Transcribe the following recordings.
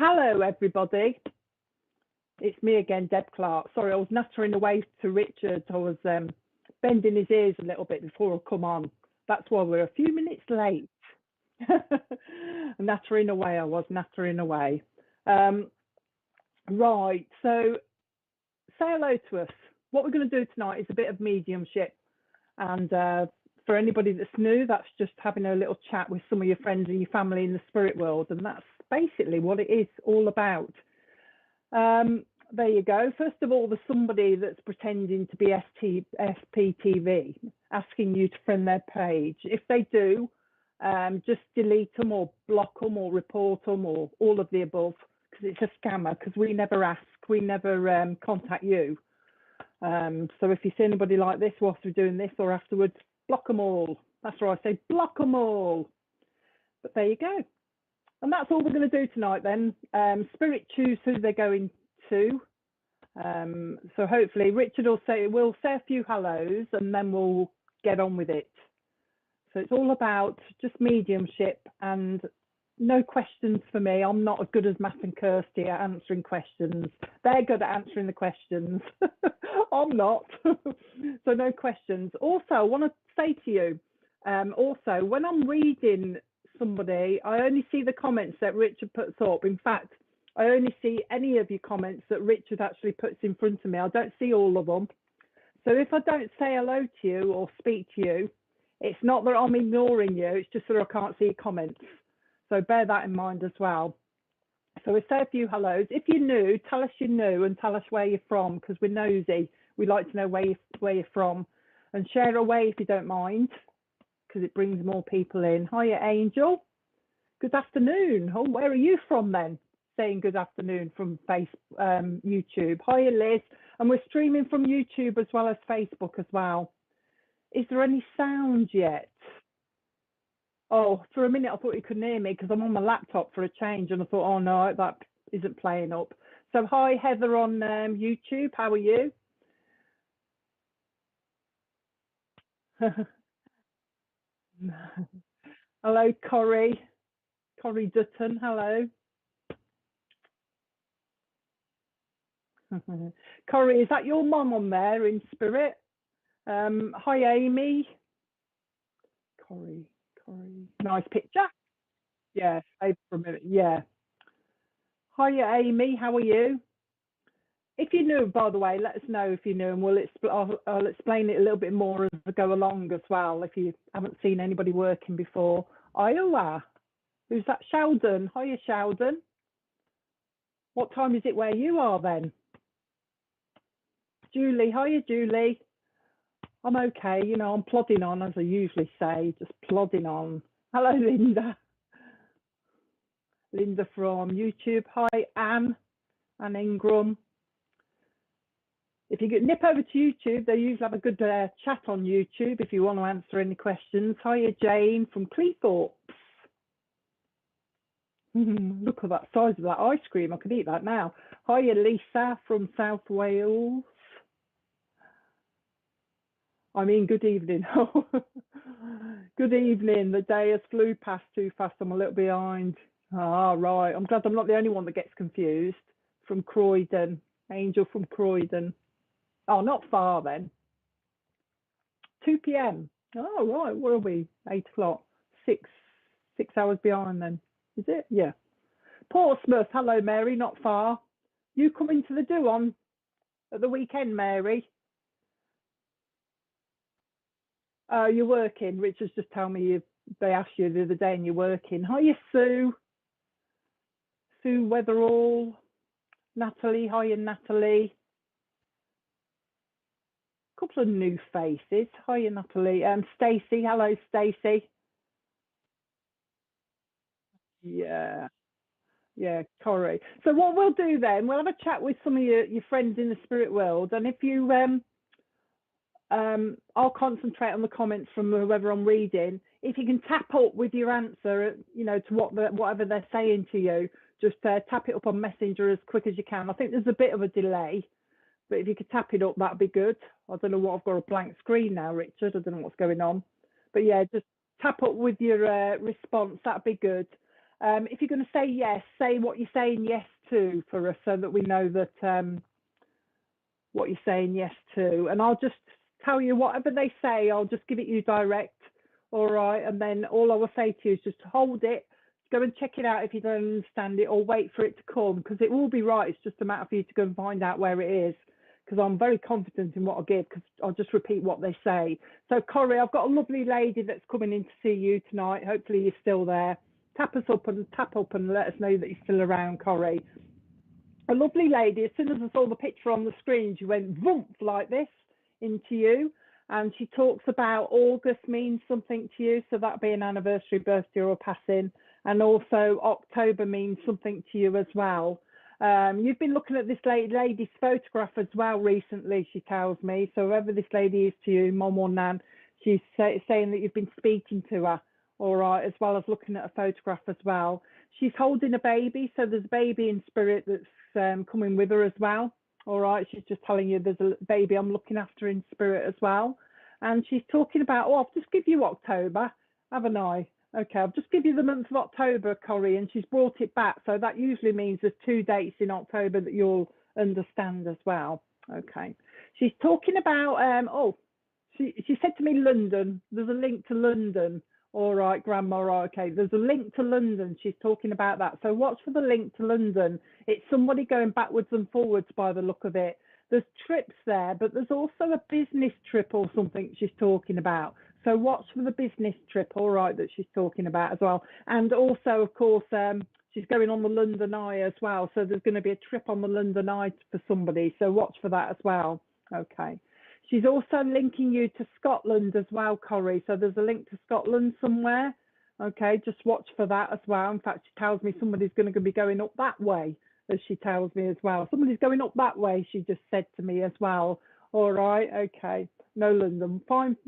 Hello, everybody. It's me again, Deb Clarke. Sorry, I was nattering away to Richard. I was bending his ears a little bit before I come on. That's why we're a few minutes late. Nattering away, I was nattering away. Right, so say hello to us. What we're going to do tonight is a bit of mediumship. And for anybody that's new, that's just having a little chat with some of your friends and your family in the spirit world. And that's basically what it is all about. There you go. First of all, there's somebody that's pretending to be SPTV, asking you to friend their page. If they do, just delete them or block them or report them or all of the above, because it's a scammer, because we never ask, we never contact you. So if you see anybody like this whilst we're doing this or afterwards, block them all. That's what I say, block them all. But there you go. And that's all we're going to do tonight then. Spirit choose who they're going to. So hopefully Richard will say, we'll say a few hellos and then we'll get on with it. So it's all about just mediumship and no questions for me. I'm not as good as Matt and Kirsty at answering questions. They're good at answering the questions. I'm not. So no questions. Also, I want to say to you, also, when I'm reading somebody, I only see the comments that Richard puts up. In fact, I only see any of your comments that Richard actually puts in front of me. I don't see all of them. So if I don't say hello to you or speak to you, it's not that I'm ignoring you, it's just that I can't see your comments. So bear that in mind as well. So we say a few hellos. If you're new, tell us you're new and tell us where you're from, because we're nosy. We like to know where you're from. And share away if you don't mind, because it brings more people in. Hiya, Angel. Good afternoon. Oh, where are you from then? Saying good afternoon from YouTube. Hiya, Liz. And we're streaming from YouTube as well as Facebook as well. Is there any sound yet? Oh, for a minute I thought you couldn't hear me because I'm on my laptop for a change, and I thought, oh no, that isn't playing up. So hi, Heather on YouTube. How are you? Hello, Corrie Dutton. Hello. Corrie, is that your mum on there in spirit? Hi, Amy. Corrie, nice picture. Yeah, stay for a minute. Yeah. Hiya, Amy. How are you? If you're new, by the way, let us know if you're new, and I'll explain it a little bit more as I go along as well. If you haven't seen anybody working before, Iowa. Who's that? Sheldon. Hiya, Sheldon. What time is it where you are then? Julie. Hiya, Julie. I'm okay. You know, I'm plodding on, as I usually say, just plodding on. Hello, Linda. Linda from YouTube. Hi, Anne Ingram. If you could nip over to YouTube, they usually have a good chat on YouTube if you want to answer any questions. Hiya, Jane from Cleethorpes. Look at that size of that ice cream. I could eat that now. Hiya, Lisa from South Wales. I mean, good evening. Good evening. The day has flew past too fast. I'm a little behind. Ah, right. I'm glad I'm not the only one that gets confused. From Croydon. Angel from Croydon. Oh, not far then. 2 p.m. Oh, right. Where are we? 8 o'clock. 6 hours behind then. Is it? Yeah. Portsmouth. Hello, Mary. Not far. You coming to the do on at the weekend, Mary? You're working. Richard's just told me they asked you the other day and you're working. Hiya, Sue. Sue Weatherall. Natalie. Hiya, Natalie. Couple of new faces. Hiya, Natalie. Stacey. Hello, Stacey. Yeah. Yeah, Corey. So what we'll do then, we'll have a chat with some of your friends in the spirit world, and if you I'll concentrate on the comments from whoever I'm reading. If you can tap up with your answer, you know, to whatever they're saying to you, just tap it up on Messenger as quick as you can. I think there's a bit of a delay, but if you could tap it up, that'd be good. I don't know what, I've got a blank screen now, Richard. I don't know what's going on. But yeah, just tap up with your response. That'd be good. If you're going to say yes, say what you're saying yes to for us, so that we know that what you're saying yes to. And I'll just tell you whatever they say, I'll just give it you direct. All right. And then all I will say to you is just hold it, go and check it out if you don't understand it, or wait for it to come, because it will be right. It's just a matter for you to go and find out where it is, because I'm very confident in what I give, because I'll just repeat what they say. So, Corrie, I've got a lovely lady that's coming in to see you tonight. Hopefully you're still there. Tap up and let us know that you're still around, Corrie. A lovely lady, as soon as I saw the picture on the screen, she went vroom like this into you. And she talks about August means something to you, so that'd be an anniversary, birthday, or a passing. And also October means something to you as well. You've been looking at this lady's photograph as well recently, she tells me. So whoever this lady is to you, Mum or Nan, she's saying that you've been speaking to her, all right, as well as looking at a photograph as well. She's holding a baby, so there's a baby in spirit that's coming with her as well. All right, she's just telling you there's a baby I'm looking after in spirit as well. And she's talking about, oh, I'll just give you October, haven't I? Okay, I'll just give you the month of October, Corrie, and she's brought it back. So that usually means there's 2 dates in October that you'll understand as well. Okay. She's talking about, she said to me London. There's a link to London. All right, Grandma, okay. There's a link to London. She's talking about that. So watch for the link to London. It's somebody going backwards and forwards by the look of it. There's trips there, but there's also a business trip or something she's talking about. So watch for the business trip, all right, that she's talking about as well. And also, of course, she's going on the London Eye as well. So there's going to be a trip on the London Eye for somebody. So watch for that as well. Okay. She's also linking you to Scotland as well, Corrie. So there's a link to Scotland somewhere. Okay, just watch for that as well. In fact, she tells me somebody's going to be going up that way, as she tells me as well. Somebody's going up that way, she just said to me as well. All right, okay. No London. Fine.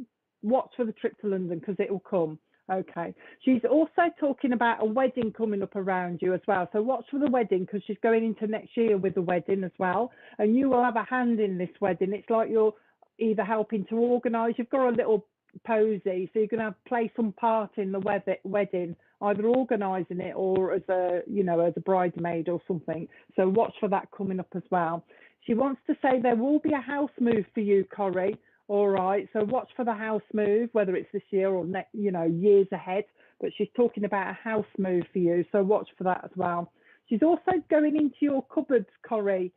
Watch for the trip to London, because it will come. Okay. She's also talking about a wedding coming up around you as well. So watch for the wedding, because she's going into next year with the wedding as well. And you will have a hand in this wedding. It's like you're either helping to organise, you've got a little posy, so you're going to play some part in the wedding, either organising it or as a, as a bridesmaid or something. So watch for that coming up as well. She wants to say there will be a house move for you, Corrie. All right, so watch for the house move, whether it's this year or years ahead. But she's talking about a house move for you, so watch for that as well. She's also going into your cupboards, Corrie.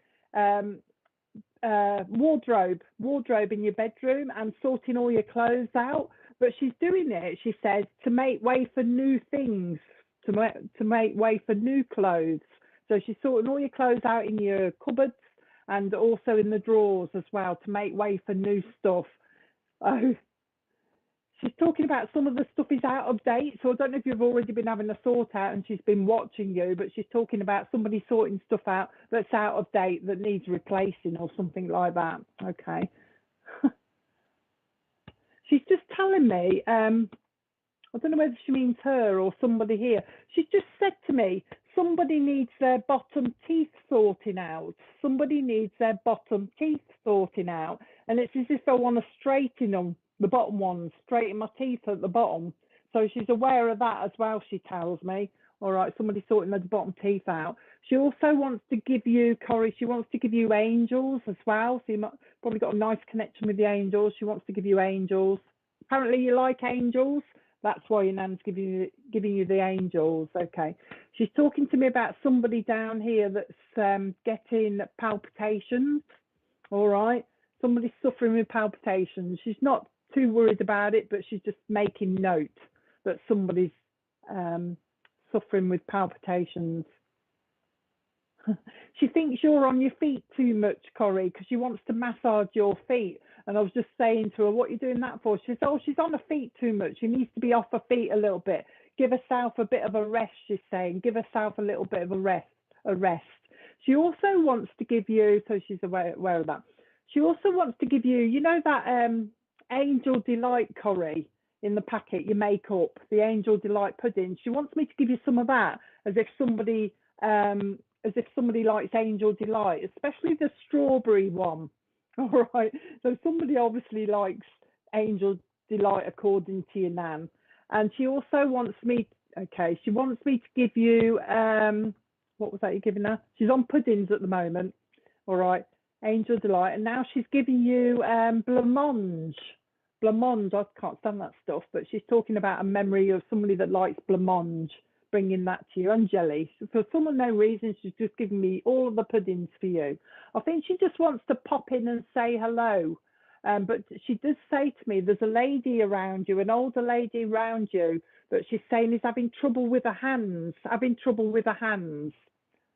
Wardrobe in your bedroom and sorting all your clothes out, but she's doing it, she says, to make way for new things, to make way for new clothes. So she's sorting all your clothes out in your cupboards and also in the drawers as well, to make way for new stuff. Oh, she's talking about some of the stuff is out of date, so I don't know if you've already been having a sort out and she's been watching you, but she's talking about somebody sorting stuff out that's out of date, that needs replacing or something like that. Okay. She's just telling me, I don't know whether she means her or somebody here. She's just said to me, somebody needs their bottom teeth sorting out. Somebody needs their bottom teeth sorting out. And it's as if I want to straighten them, the bottom ones, straighten my teeth at the bottom. So she's aware of that as well, she tells me. All right, somebody sorting those bottom teeth out. She also wants to give you, Corrie, she wants to give you angels as well. So you might probably got a nice connection with the angels. She wants to give you angels. Apparently you like angels. That's why your nan's giving you the angels. Okay. She's talking to me about somebody down here that's getting palpitations. All right. Somebody's suffering with palpitations. She's not too worried about it, but she's just making note that somebody's suffering with palpitations. She thinks you're on your feet too much, Corrie, because she wants to massage your feet. And I was just saying to her, what are you doing that for? She says, oh, she's on her feet too much. She needs to be off her feet a little bit. Give herself a bit of a rest, she's saying. Give herself a little bit of a rest. She also wants to give you, so she's aware of that. She also wants to give you, you know that Angel Delight, Corrie, in the packet, your makeup, the Angel Delight pudding. She wants me to give you some of that, as if somebody likes Angel Delight, especially the strawberry one. All right, so somebody obviously likes Angel Delight according to your nan. And she also wants me, Okay, she wants me to give you, what was that you're giving her? She's on puddings at the moment. All right, Angel Delight. And now she's giving you blancmange. Blancmange, I can't stand that stuff, but she's talking about a memory of somebody that likes blancmange, bringing that to you, and jelly. So for some unknown reason, she's just giving me all of the puddings for you. I think she just wants to pop in and say hello. But she does say to me, there's a lady around you, an older lady around you, that she's saying is having trouble with her hands, having trouble with her hands.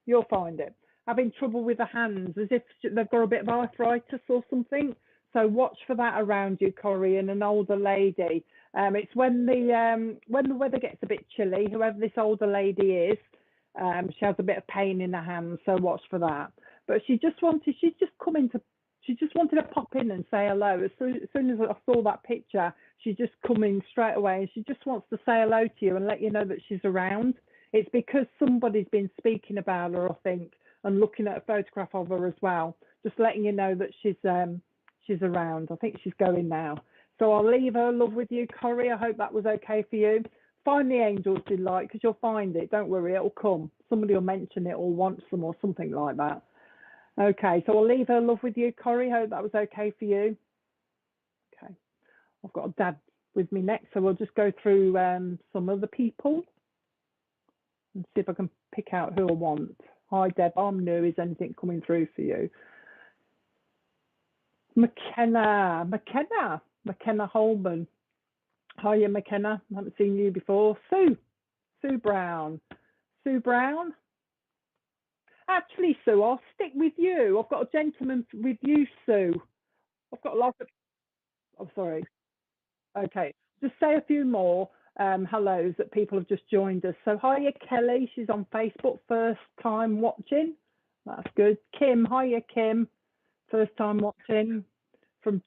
You'll find it. Having trouble with her hands, as if they've got a bit of arthritis or something. So watch for that around you, Corrie, and an older lady. It's when the weather gets a bit chilly, whoever this older lady is, she has a bit of pain in her hands, so watch for that. But she just wanted to pop in and say hello. As soon as I saw that picture, she just come in straight away, and she just wants to say hello to you and let you know that she's around. It's because somebody's been speaking about her, I think, and looking at a photograph of her as well, just letting you know that she's around. I think she's going now. So I'll leave her love with you, Corrie. I hope that was okay for you. Find the Angel's Delight, because you'll find it. Don't worry, it'll come. Somebody will mention it or want some or something like that. Okay, so I'll leave her love with you, Corrie. Hope that was okay for you. Okay, I've got a Dad with me next, so we'll just go through some other people and see if I can pick out who I want. Hi, Deb, I'm new. Is anything coming through for you? McKenna Holman. Hiya, McKenna. I haven't seen you before. Sue Brown. Sue Brown. Actually, Sue, I'll stick with you. I've got a gentleman with you, Sue. I've got a lot of. Oh, sorry. Okay, just say a few more hellos that people have just joined us. So, hiya, Kelly. She's on Facebook, first time watching. That's good. Kim, hiya, Kim. First time watching from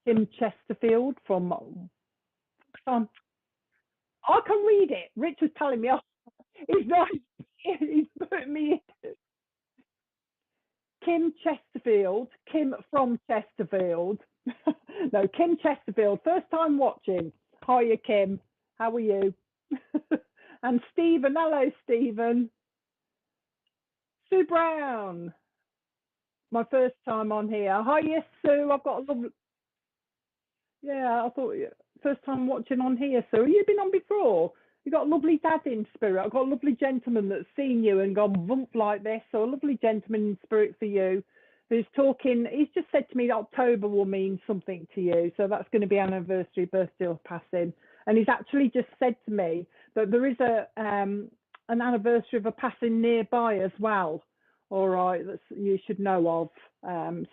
Kim Chesterfield from. I can read it. Rich was telling me off. He's not. He's put me. Kim Chesterfield. Kim from Chesterfield. No, Kim Chesterfield. First time watching. Hiya, Kim. How are you? And Stephen. Hello, Stephen. Sue Brown. My first time on here. Hiya, Sue. I've got a lovely. Yeah, I thought first time watching on here. So have you been on before? You got a lovely dad in spirit. I've got a lovely gentleman that's seen you and gone bump like this. So a lovely gentleman in spirit for you. Who's talking? He's just said to me that October will mean something to you. So that's going to be anniversary, birthday or passing. And he's actually just said to me that there is an anniversary of a passing nearby as well. All right, that you should know of.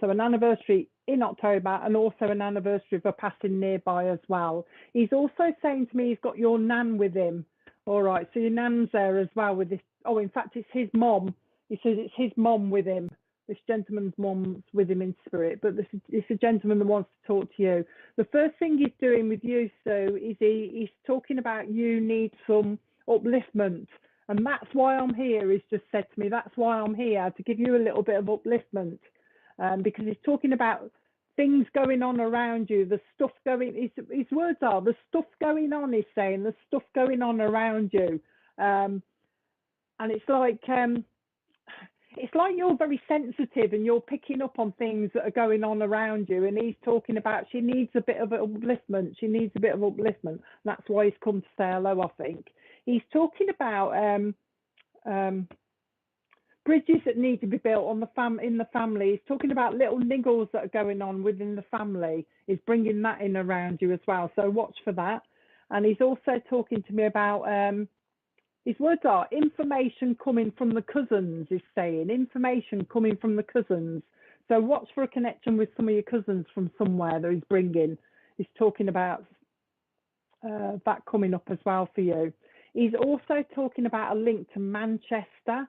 So an anniversary in October and also an anniversary of a passing nearby as well. He's also saying to me he's got your nan with him. All right, so your nan's there as well with this. Oh, in fact, it's his mom. He says it's his mom with him. This gentleman's mom's with him in spirit, but it's a gentleman that wants to talk to you. The first thing he's doing with you, Sue, is he's talking about you need some upliftment. And that's why I'm here. He's just said to me, that's why I'm here, to give you a little bit of upliftment. Because he's talking about things going on around you, the stuff going, his words are, the stuff going on, he's saying, the stuff going on around you. And it's like you're very sensitive and you're picking up on things that are going on around you. And he's talking about she needs a bit of upliftment. She needs a bit of upliftment. That's why he's come to say hello, I think. He's talking about bridges that need to be built on in the family. He's talking about little niggles that are going on within the family. He's bringing that in around you as well. So watch for that. And he's also talking to me about his words are information coming from the cousins. He's saying information coming from the cousins. So watch for a connection with some of your cousins from somewhere that he's bringing. He's talking about that coming up as well for you. He's also talking about a link to Manchester.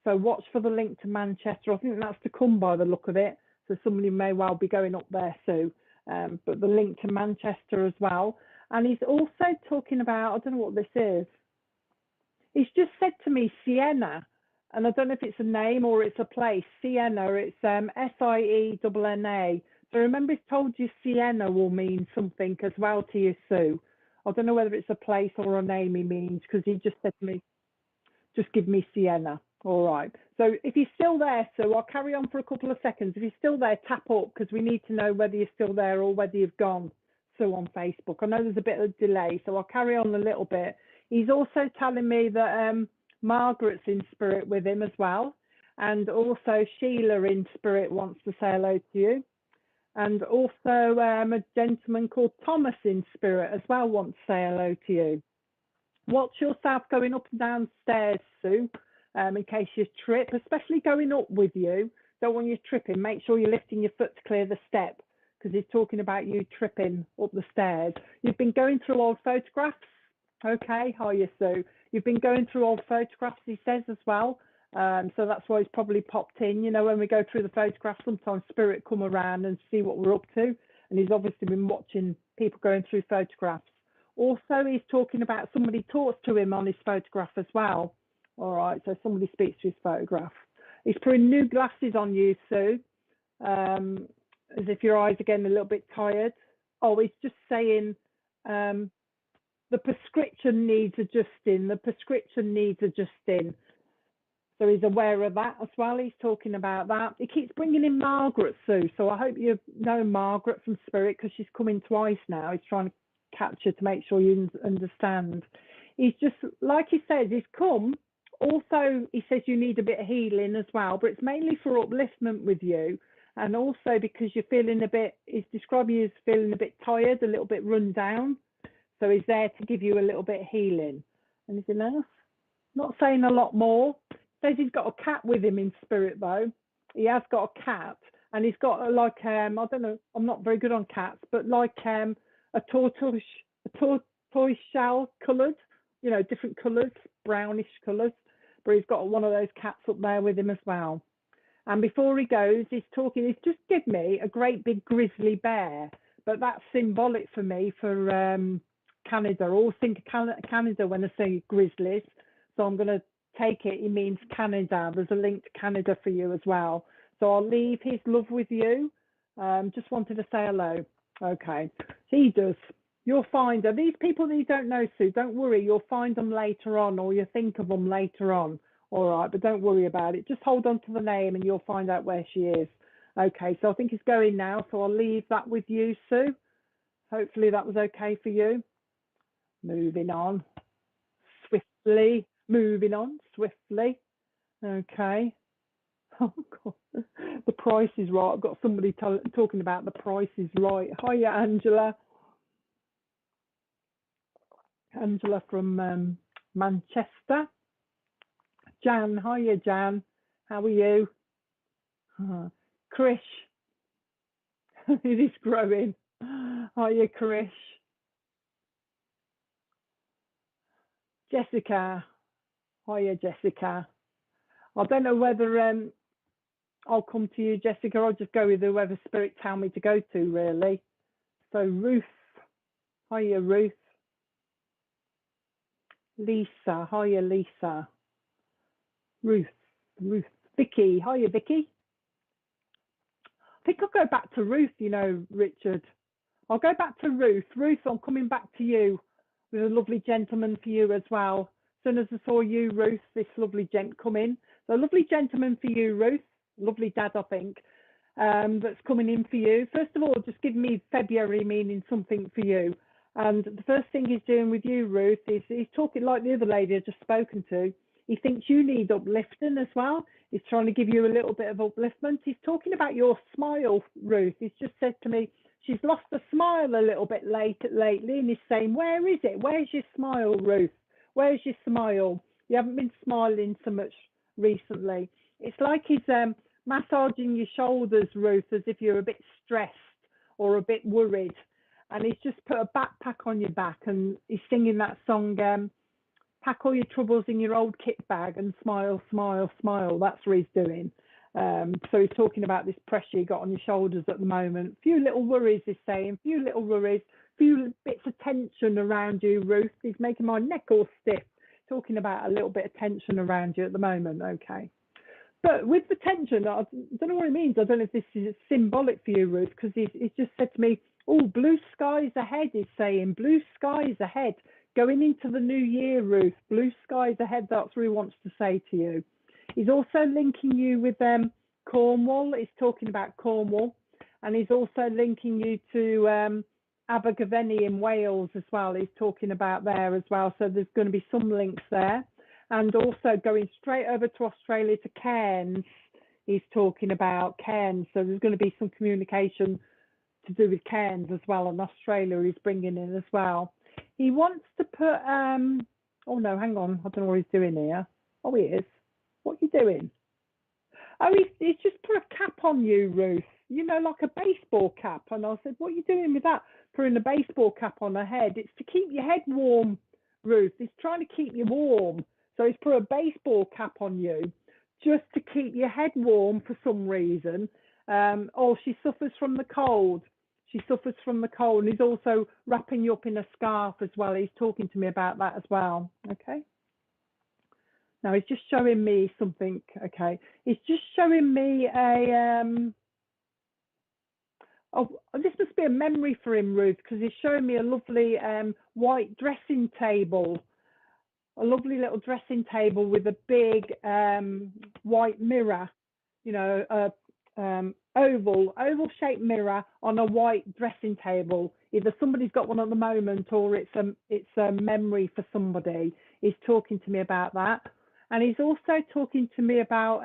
So watch for the link to Manchester. I think that's to come by the look of it. So somebody may well be going up there soon. But the link to Manchester as well. And he's also talking about, I don't know what this is. He's just said to me Sienna, and I don't know if it's a name or it's a place. Sienna, it's Sienna. So remember, he's told you Sienna will mean something as well to you, Sue. I don't know whether it's a place or a name he means, because he just said to me, just give me Sienna. All right. So if he's still there, Sue, I'll carry on for a couple of seconds. If he's still there, tap up, because we need to know whether you're still there or whether you've gone, Sue, on Facebook. I know there's a bit of delay, so I'll carry on a little bit. He's also telling me that Margaret's in spirit with him as well. And also Sheila in spirit wants to say hello to you. And also a gentleman called Thomas in spirit as well wants to say hello to you. Watch yourself going up and down stairs, Sue, in case you trip, especially going up with you. Don't want you tripping. Make sure you're lifting your foot to clear the step, because he's talking about you tripping up the stairs. You've been going through old photographs. Okay, how are you, Sue? You've been going through old photographs, he says, as well. So that's why he's probably popped in. You know, when we go through the photographs, sometimes spirit come around and see what we're up to. And he's obviously been watching people going through photographs. Also, he's talking about somebody talks to him on his photograph as well. All right, so somebody speaks to his photograph. He's putting new glasses on you, Sue, as if your eyes are getting a little bit tired. Oh, he's just saying the prescription needs adjusting. The prescription needs adjusting. So he's aware of that as well. He's talking about that. He keeps bringing in Margaret, Sue. So I hope you know Margaret from Spirit, because she's coming twice now. He's trying to catch her to make sure you understand. He's just, like he says, he's come. Also, he says you need a bit of healing as well, but it's mainly for upliftment with you. And also because you're feeling a bit, he's describing you as feeling a bit tired, a little bit run down. So he's there to give you a little bit of healing. Anything else? Not saying a lot more. Says he's got a cat with him in spirit, though. He has got a cat, and he's got like I don't know, I'm not very good on cats, but like a tortoise shell coloured, you know, different colours, brownish colours. But he's got one of those cats up there with him as well. And before he goes, he's just give me a great big grizzly bear, but that's symbolic for me for Canada. I always think of Canada when I say grizzlies, so I'm going to take it, he means Canada. There's a link to Canada for you as well. So I'll leave his love with you. Just wanted to say hello. Okay, he does. You'll find her. These people that you don't know, Sue, don't worry. You'll find them later on, or you think of them later on. All right, but don't worry about it. Just hold on to the name and you'll find out where she is. Okay, so I think it's going now. So I'll leave that with you, Sue. Hopefully that was okay for you. Moving on swiftly. Moving on swiftly. Okay. Oh, God. The price is right. I've got somebody talking about the price is right. Hiya, Angela. Angela from Manchester. Jan. Hiya, Jan. How are you? Krish. It is growing. Hiya, Krish. Jessica. Hiya, Jessica. I don't know whether I'll come to you, Jessica. I'll just go with whoever spirit tell me to go to, really. So Ruth. Hiya, Ruth. Lisa. Hiya, Lisa. Ruth. Vicky. Hiya, Vicky. I think I'll go back to Ruth, you know, Richard. I'll go back to Ruth. Ruth, I'm coming back to you with a lovely gentleman for you as well. As soon as I saw you, Ruth, this lovely gent come in. So a lovely gentleman for you, Ruth. Lovely dad, I think, that's coming in for you. First of all, just give me February meaning something for you. And the first thing he's doing with you, Ruth, is he's talking like the other lady I've just spoken to. He thinks you need uplifting as well. He's trying to give you a little bit of upliftment. He's talking about your smile, Ruth. He's just said to me, she's lost a smile a little bit lately, and he's saying, where is it? Where's your smile, Ruth? Where's your smile? You haven't been smiling so much recently. It's like he's massaging your shoulders, Ruth, as if you're a bit stressed or a bit worried. And he's just put a backpack on your back, and he's singing that song, pack all your troubles in your old kit bag and smile, smile, smile. That's what he's doing. So he's talking about this pressure you got on your shoulders at the moment. A few little worries, he's saying, few little worries, few bits of tension around you, Ruth. He's making my neck all stiff, talking about a little bit of tension around you at the moment. Okay. But with the tension, I don't know what it means. I don't know if this is symbolic for you, Ruth, because he's just said to me, Oh, blue skies ahead is saying, blue skies ahead. Going into the new year, Ruth, blue skies ahead, that's what he wants to say to you. He's also linking you with Cornwall. He's talking about Cornwall. And he's also linking you to Abergavenny in Wales as well. He's talking about there as well. So there's going to be some links there. And also going straight over to Australia to Cairns. He's talking about Cairns. So there's going to be some communication to do with Cairns as well, and Australia he's bringing in as well. He wants to put, oh no, hang on, I don't know what he's doing here. Oh, he is. What are you doing? Oh, he's just put a cap on you, Ruth. You know, like a baseball cap. And I said, what are you doing with that? Putting a baseball cap on her head. It's to keep your head warm, Ruth. He's trying to keep you warm. So he's put a baseball cap on you just to keep your head warm for some reason. Oh, she suffers from the cold. She suffers from the cold. And he's also wrapping you up in a scarf as well. He's talking to me about that as well. Okay. Now he's just showing me something. Okay. He's just showing me a, oh, this must be a memory for him, Ruth, because he's showing me a lovely white dressing table. A lovely little dressing table with a big white mirror, you know, oval shaped mirror on a white dressing table. Either somebody's got one at the moment or it's a memory for somebody. He's talking to me about that. And he's also talking to me about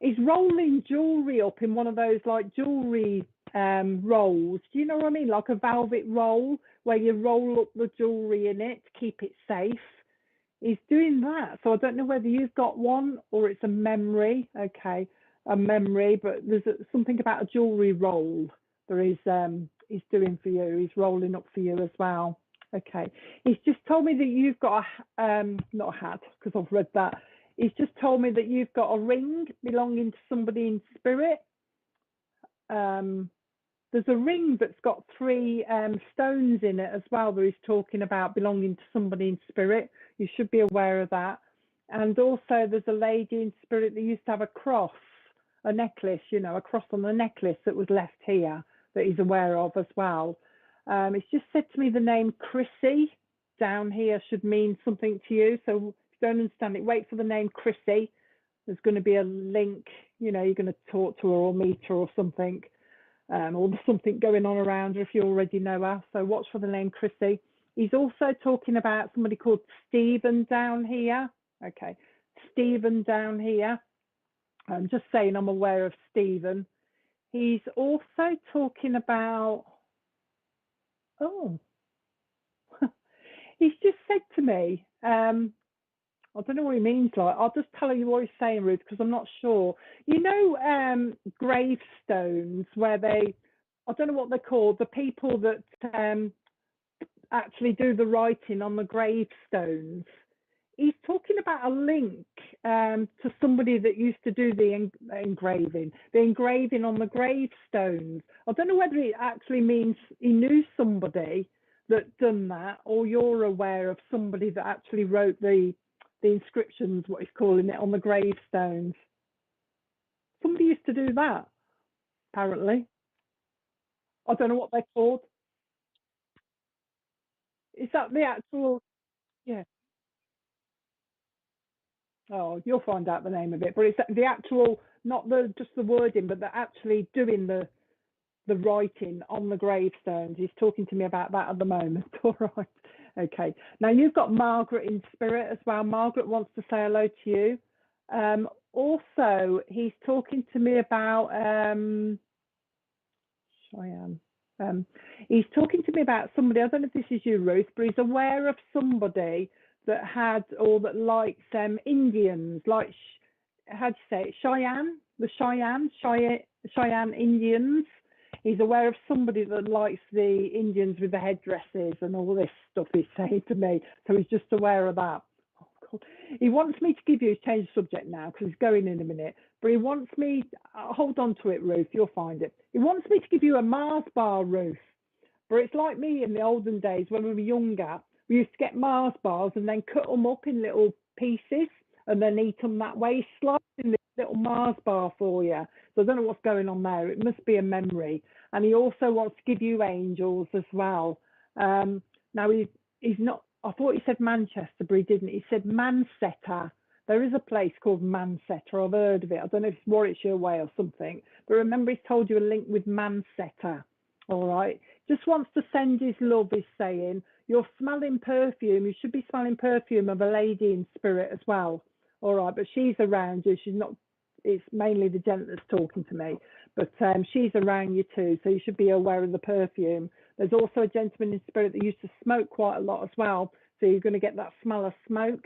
he's rolling jewelry up in one of those like jewelry rolls. Do you know what I mean? Like a velvet roll where you roll up the jewelry in it to keep it safe. He's doing that. So I don't know whether you've got one or it's a memory. Okay, a memory, but there's something about a jewelry roll that he's doing for you. He's rolling up for you as well. Okay. He's just told me that you've got a, not a hat, because I've read that. He's just told me that you've got a ring belonging to somebody in spirit. There's a ring that's got 3 stones in it as well that he's talking about belonging to somebody in spirit. You should be aware of that. And also there's a lady in spirit that used to have a cross, a necklace, you know, a cross on the necklace that was left here that he's aware of as well. It's just said to me the name Chrissy down here should mean something to you. So if you don't understand it, wait for the name Chrissy. There's going to be a link, you know, you're going to talk to her or meet her or something. Or there's something going on around her if you already know her. So watch for the name Chrissy. He's also talking about somebody called Stephen down here. Okay, Stephen down here. I'm just saying I'm aware of Stephen. He's also talking about, oh, he's just said to me, I don't know what he means. Like, I'll just tell you what he's saying, Ruth, because I'm not sure. You know, gravestones where they, I don't know what they're called, the people that actually do the writing on the gravestones. He's talking about a link to somebody that used to do the engraving on the gravestones. I don't know whether it actually means he knew somebody that done that, or you're aware of somebody that actually wrote the inscriptions, what he's calling it, on the gravestones. Somebody used to do that, apparently. I don't know what they're called. Is that the actual? Yeah. Oh, you'll find out the name of it. But it's the actual, not the just the wording, but they're actually doing the writing on the gravestones. He's talking to me about that at the moment. All right. Okay. Now you've got Margaret in spirit as well. Margaret wants to say hello to you. Also, he's talking to me about Cheyenne. He's talking to me about somebody. I don't know if this is you, Ruth, but he's aware of somebody that had or that likes Indians, like how do you say it? Cheyenne, the Cheyenne Indians. He's aware of somebody that likes the Indians with the headdresses and all this stuff. He's saying to me, so he's just aware of that. Oh, God. He wants me to give you, change the subject now because he's going in a minute, but he wants me, hold on to it, Ruth, you'll find it. He wants me to give you a Mars bar, Ruth, but it's like me in the olden days when we were younger. We used to get Mars bars and then cut them up in little pieces and then eat them that way, slicing them little Mars bar for you. So I don't know what's going on there. It must be a memory. And he also wants to give you angels as well. Now he's not. I thought he said Manchester, but he didn't. He said Mansetter. There is a place called Mansetter. I've heard of it. I don't know if it's Warwickshire way or something. But remember, he's told you a link with Mansetter. All right. Just wants to send his love. He's saying you're smelling perfume. You should be smelling perfume of a lady in spirit as well. All right, but she's around you. She's not. It's mainly the gent that's talking to me, but she's around you too. So you should be aware of the perfume. There's also a gentleman in spirit that used to smoke quite a lot as well. So you're going to get that smell of smoke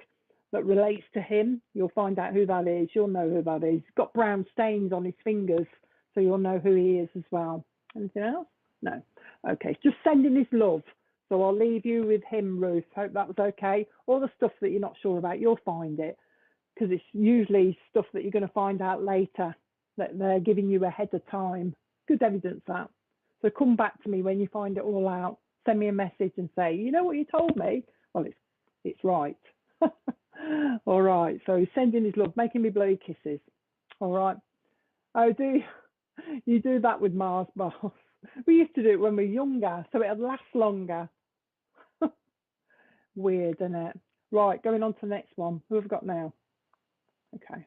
that relates to him. You'll find out who that is. You'll know who that is. He's got brown stains on his fingers, so you'll know who he is as well. Anything else? No. Okay, just sending his love. So I'll leave you with him, Ruth. Hope that was okay. All the stuff that you're not sure about, you'll find it, because it's usually stuff that you're going to find out later, that they're giving you ahead of time. Good evidence, that. So come back to me when you find it all out. Send me a message and say, you know what you told me? Well, it's right. All right. So he's sending his love, making me blow kisses. All right. Oh, you do that with Mars bars? We used to do it when we were younger, so it'd last longer. Weird, isn't it? Right, going on to the next one. Who have we got now? Okay.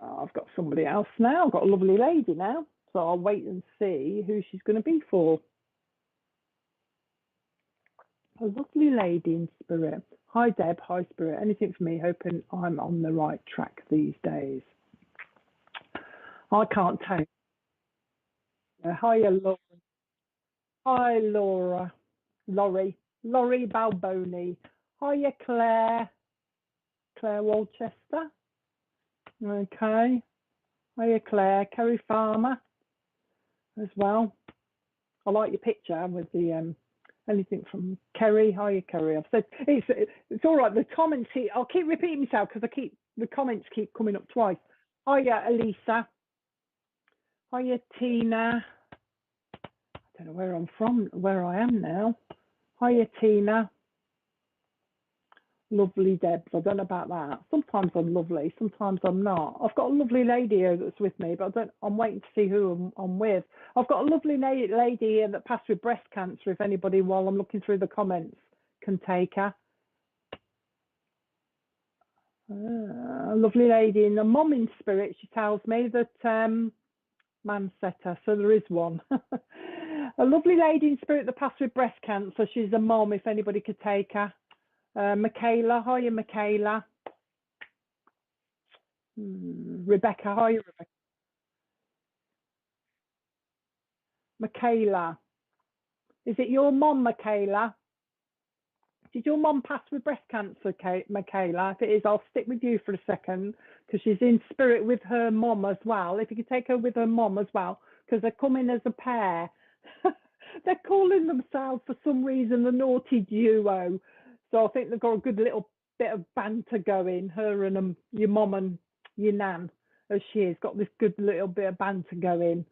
I've got somebody else now. I've got a lovely lady now. So I'll wait and see who she's going to be for. A lovely lady in spirit. Hi, Deb. Hi, Spirit. Anything for me? Hoping I'm on the right track these days. I can't tell. Hi, Laura. Hi, Laura. Laurie Balboni. Hiya, Claire Walchester. Okay. Hiya, Claire. Kerry Farmer as well. I like your picture with the anything from Kerry. Hiya, Kerry. I've said it's all right. The comments here, I'll keep repeating myself because the comments keep coming up twice. Hiya, Elisa. Hiya, Tina. I don't know where I am now. Hiya, Tina. Lovely Debs. I don't know about that. Sometimes I'm lovely, sometimes I'm not. I've got a lovely lady here that's with me, but I'm waiting to see who I'm with. I've got a lovely lady here that passed with breast cancer, if anybody, while I'm looking through the comments, can take her. A lovely lady in the mum in spirit, she tells me that Mansetter, so there is one. A lovely lady in spirit that passed with breast cancer. She's a mom, if anybody could take her. Michaela, hiya, Michaela. Rebecca, hiya, Rebecca. Michaela. Is it your mom, Michaela? Did your mom pass with breast cancer, Michaela? If it is, I'll stick with you for a second, because she's in spirit with her mom as well. If you could take her with her mom as well, because they're coming as a pair. They're calling themselves, for some reason, the naughty duo. So I think they've got a good little bit of banter going, her and your mum and your nan, as she has got this good little bit of banter going.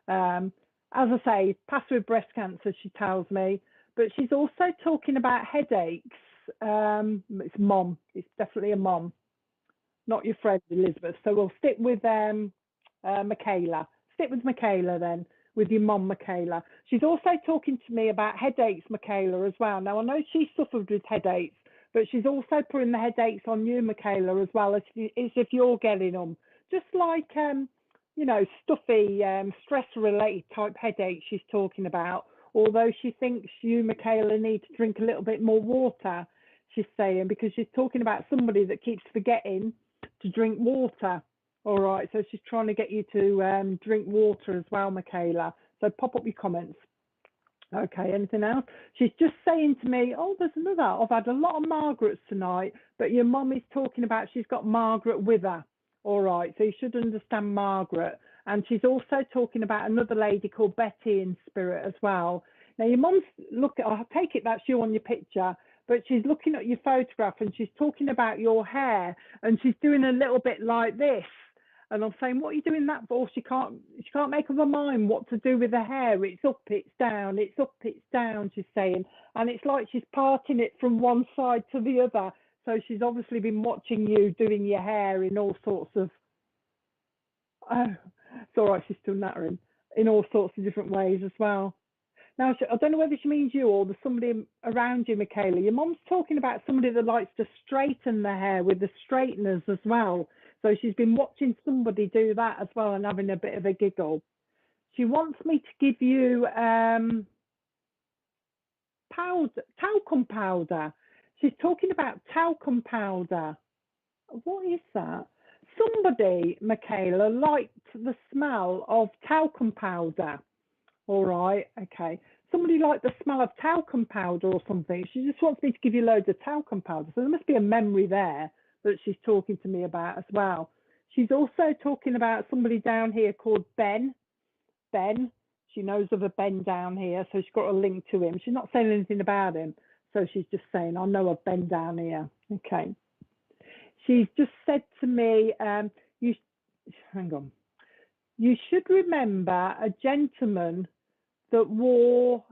As I say, passed with breast cancer, she tells me, but she's also talking about headaches. It's mom. It's definitely a mom, not your friend Elizabeth. So we'll stick with Michaela. Stick with Michaela then, with your mom, Michaela. She's also talking to me about headaches, Michaela, as well. Now, I know she suffered with headaches, but she's also putting the headaches on you, Michaela, as well, as if you're getting them. Just like, stuffy, stress-related type headaches she's talking about. Although she thinks you, Michaela, need to drink a little bit more water, she's saying, because she's talking about somebody that keeps forgetting to drink water. All right, so she's trying to get you to drink water as well, Michaela. So pop up your comments. Okay, anything else? She's just saying to me, oh, there's another. I've had a lot of Margarets tonight, but your mum is talking about she's got Margaret with her. All right, so you should understand Margaret. And she's also talking about another lady called Betty in spirit as well. Now, your mum's I take it that's you on your picture, but she's looking at your photograph and she's talking about your hair, and she's doing a little bit like this. And I'm saying, what are you doing that for? She can't make up her mind what to do with her hair. It's up, it's down, it's up, it's down, she's saying. And it's like she's parting it from one side to the other. So she's obviously been watching you doing your hair in all sorts of, oh, it's all right, she's still nattering, in all sorts of different ways as well. Now, I don't know whether she means you or there's somebody around you, Michaela. Your mom's talking about somebody that likes to straighten their hair with the straighteners as well. So she's been watching somebody do that as well and having a bit of a giggle. She wants me to give you powder, talcum powder. She's talking about talcum powder. What is that? Somebody, Michaela, liked the smell of talcum powder. All right, okay. Somebody liked the smell of talcum powder or something. She just wants me to give you loads of talcum powder. So there must be a memory there that she's talking to me about as well. She's also talking about somebody down here called Ben. Ben, she knows of a Ben down here, so she's got a link to him. She's not saying anything about him, so she's just saying, I know of Ben down here. Okay. She's just said to me, hang on. You should remember a gentleman that wore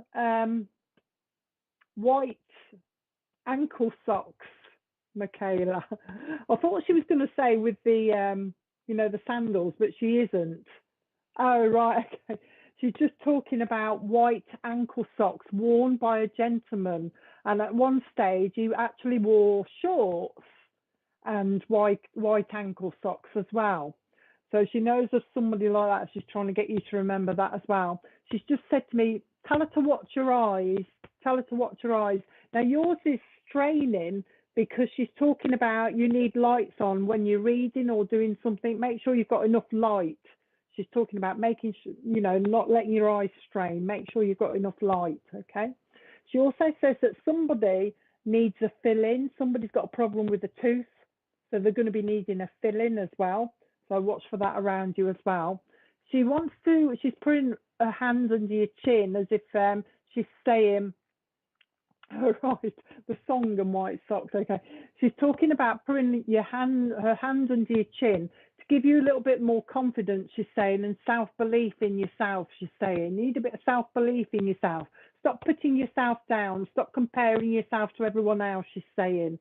white ankle socks, Michaela. I thought she was going to say with the, the sandals, but she isn't. Oh, right, okay. She's just talking about white ankle socks worn by a gentleman. And at one stage, he actually wore shorts and white ankle socks as well. So she knows of somebody like that. She's trying to get you to remember that as well. She's just said to me, tell her to watch your eyes. Tell her to watch your eyes. Now, yours is straining because she's talking about you need lights on when you're reading or doing something. Make sure you've got enough light. She's talking about making sure, not letting your eyes strain. Make sure you've got enough light, okay? She also says that somebody needs a fill-in. Somebody's got a problem with a tooth, so they're going to be needing a fill-in as well. So watch for that around you as well. She's putting her hand under your chin as if she's saying, oh, right, the song and white socks, okay. She's talking about putting her hand under your chin to give you a little bit more confidence, she's saying, and self-belief in yourself, she's saying. You need a bit of self-belief in yourself. Stop putting yourself down. Stop comparing yourself to everyone else, she's saying.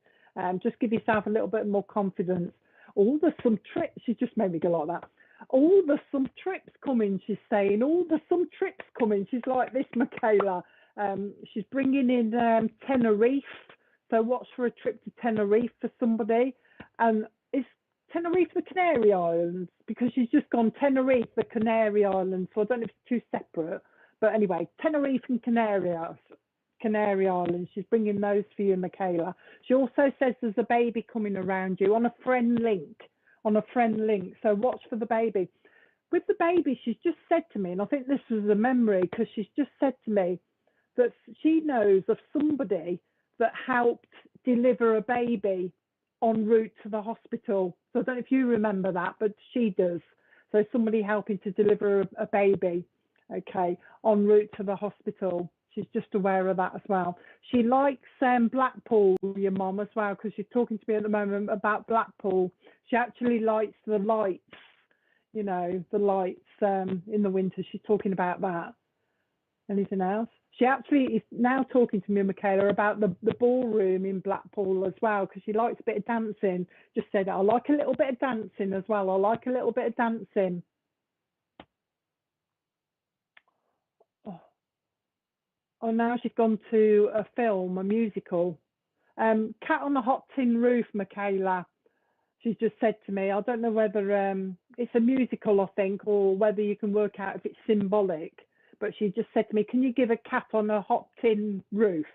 Just give yourself a little bit more confidence. Oh, there's some trips. She just made me go like that. Oh, there's some trips coming, she's saying. Oh, there's some trips coming. She's like this, Michaela. She's bringing in Tenerife. So watch for a trip to Tenerife for somebody. And is Tenerife the Canary Islands? Because she's just gone Tenerife, the Canary Islands. So I don't know if it's two separate. But anyway, Tenerife and Canary Islands. She's bringing those for you, Michaela. She also says there's a baby coming around you on a friend link. So watch for the baby. With the baby, she's just said to me, and I think this is a memory because she's just said to me that she knows of somebody that helped deliver a baby en route to the hospital. So I don't know if you remember that, but she does. So somebody helping to deliver a baby, okay, en route to the hospital. She's just aware of that as well. She likes Blackpool, your mom, as well, because she's talking to me at the moment about Blackpool. She actually likes the lights, the lights in the winter. She's talking about that. Anything else? She actually is now talking to me, Michaela, about the ballroom in Blackpool as well, because she likes a bit of dancing. Just said, I like a little bit of dancing as well. I like a little bit of dancing. Oh, now she's gone to a film, a musical. Cat on the Hot Tin Roof, Michaela. She's just said to me, I don't know whether it's a musical, I think, or whether you can work out if it's symbolic. But she just said to me, can you give a cat on a hot tin roof?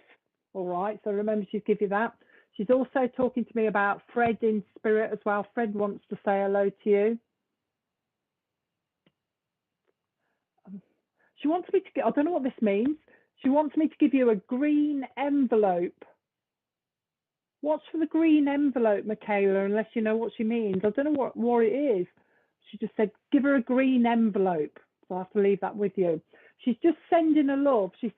All right, so remember she's give you that. She's also talking to me about Fred in spirit as well. Fred wants to say hello to you. She wants me to get, I don't know what this means. She wants me to give you a green envelope. Watch for the green envelope, Michaela, unless you know what she means. I don't know what it is. She just said, give her a green envelope. So I have to leave that with you. She's just sending a love. She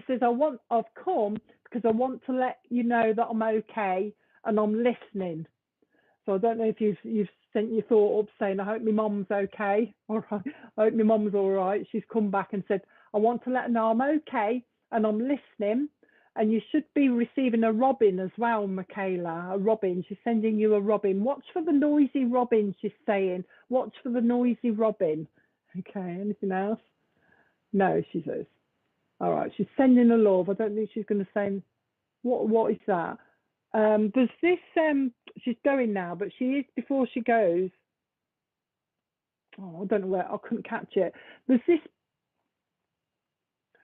says, I've come because I want to let you know that I'm okay and I'm listening. So I don't know if you've sent your thought up saying, I hope my mum's okay. All right. I hope my mum's all right. She's come back and said, I want to let her know I'm okay and I'm listening. And you should be receiving a robin as well, Michaela. A robin. She's sending you a robin. Watch for the noisy robin, she's saying. Watch for the noisy robin. Okay, anything else? No, she says. All right, she's sending a love. I don't think she's going to say, what is that? There's this, she's going now, but she is, before she goes, oh, I don't know where, I couldn't catch it. There's this,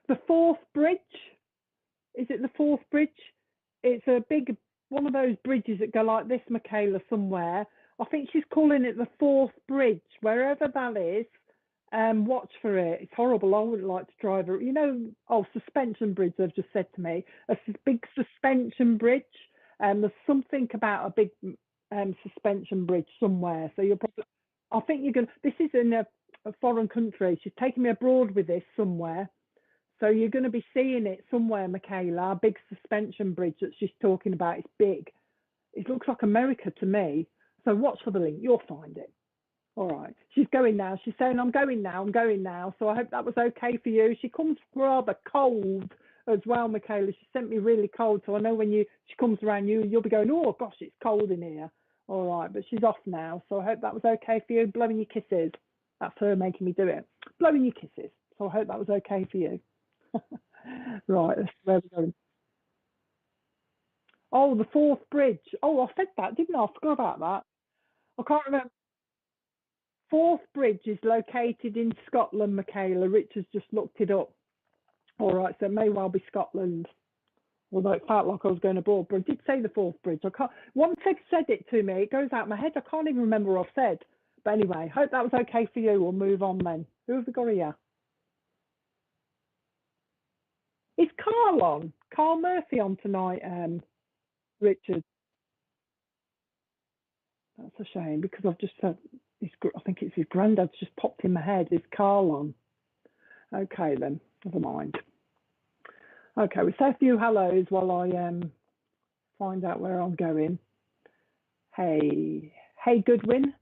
the fourth bridge. Is it the fourth bridge? It's a big, one of those bridges that go like this, Michaela, somewhere. I think she's calling it the fourth bridge, wherever that is. Watch for it. It's horrible. I wouldn't like to drive it. You know, oh, suspension bridge, they've just said to me. A big suspension bridge. There's something about a big suspension bridge somewhere. So you're probably, I think you're going to, this is in a foreign country. She's taking me abroad with this somewhere. So you're going to be seeing it somewhere, Michaela, a big suspension bridge that she's talking about. It's big. It looks like America to me. So watch for the link. You'll find it. All right. She's going now. She's saying, I'm going now. I'm going now. So I hope that was okay for you. She comes rather cold as well, Michaela. She sent me really cold. So I know when she comes around you, you'll be going, oh, gosh, it's cold in here. All right. But she's off now. So I hope that was okay for you. Blowing your kisses. That's her making me do it. Blowing your kisses. So I hope that was okay for you. Right, that's where we're going. Oh, the fourth bridge. Oh, I said that, didn't I? I forgot about that. I can't remember. Fourth bridge is located in Scotland, Michaela. Rich has just looked it up. All right, so it may well be Scotland. Although it felt like I was going abroad, but I did say the fourth bridge. I can't. Once they've said it to me, it goes out my head. I can't even remember what I've said. But anyway, hope that was okay for you. We'll move on then. Who have we got here? Is Carl on? Carl Murphy on tonight, Richard? That's a shame because I've just said, I think it's his granddad's just popped in my head. Is Carl on? Okay then, never mind. Okay, we say a few hellos while I find out where I'm going. Hey Goodwin.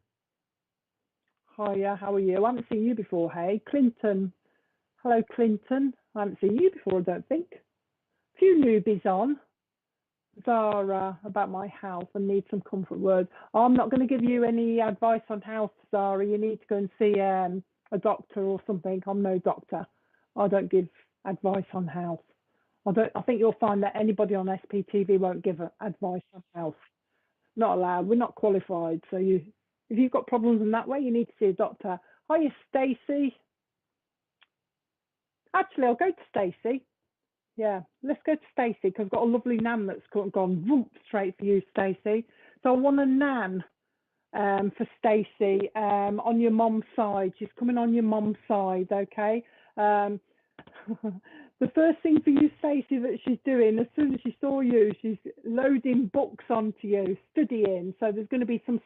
Hiya, how are you? I haven't seen you before. Hey Clinton. Hello Clinton. I haven't seen you before, I don't think. A few newbies on. Zara, about my health and need some comfort words. I'm not going to give you any advice on health, Zara. You need to go and see a doctor or something. I'm no doctor. I don't give advice on health. I think you'll find that anybody on SPTV won't give advice on health. Not allowed. We're not qualified. So if you've got problems in that way, you need to see a doctor. Hiya, Stacey. Actually, I'll go to Stacey. Yeah, let's go to Stacey because I've got a lovely nan that's gone straight for you, Stacey. So I want a nan for Stacey on your mom's side. She's coming on your mom's side, okay? The first thing for you, Stacey, that she's doing, as soon as she saw you, she's loading books onto you, studying. So there's going to be some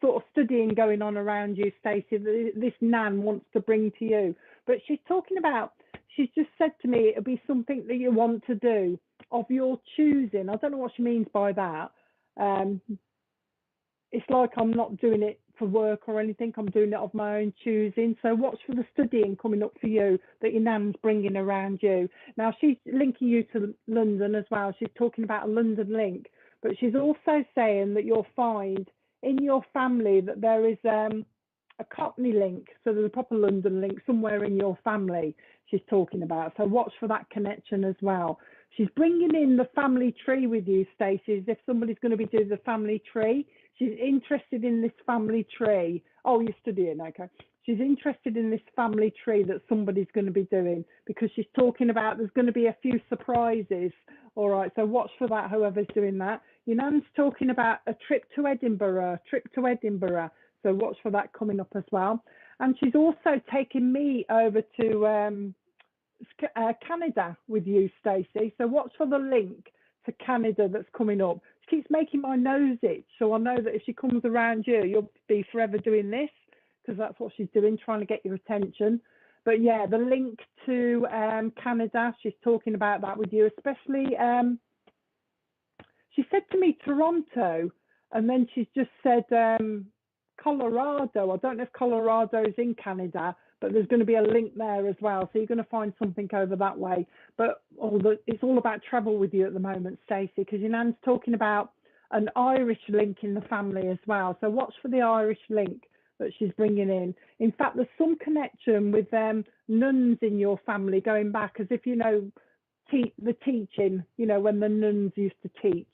sort of studying going on around you, Stacey, that this nan wants to bring to you. But she's talking about, she's just said to me, it'll be something that you want to do of your choosing. I don't know what she means by that. It's like I'm not doing it for work or anything. I'm doing it of my own choosing. So watch for the studying coming up for you that your nan's bringing around you. Now, she's linking you to London as well. She's talking about a London link. But she's also saying that you'll find in your family that there is a Cockney link. So there's a proper London link somewhere in your family she's talking about. So watch for that connection as well. She's bringing in the family tree with you, Stacey, as if somebody's going to be doing the family tree. She's interested in this family tree. Oh, you're studying, okay. She's interested in this family tree that somebody's going to be doing because she's talking about there's going to be a few surprises. All right, so watch for that, whoever's doing that. Your nan's talking about a trip to Edinburgh, So watch for that coming up as well. And she's also taking me over to Canada with you, Stacey. So watch for the link to Canada that's coming up. She keeps making my nose itch, so I know that if she comes around you, you'll be forever doing this because that's what she's doing, trying to get your attention. But yeah, the link to Canada, she's talking about that with you, especially. She said to me Toronto, and then she's just said Colorado. I don't know if Colorado is in Canada, but there's going to be a link there as well. So you're going to find something over that way. But it's all about travel with you at the moment, Stacey, because your nan's talking about an Irish link in the family as well. So watch for the Irish link that she's bringing in. In fact, there's some connection with nuns in your family going back, as if, you know, the teaching, you know, when the nuns used to teach.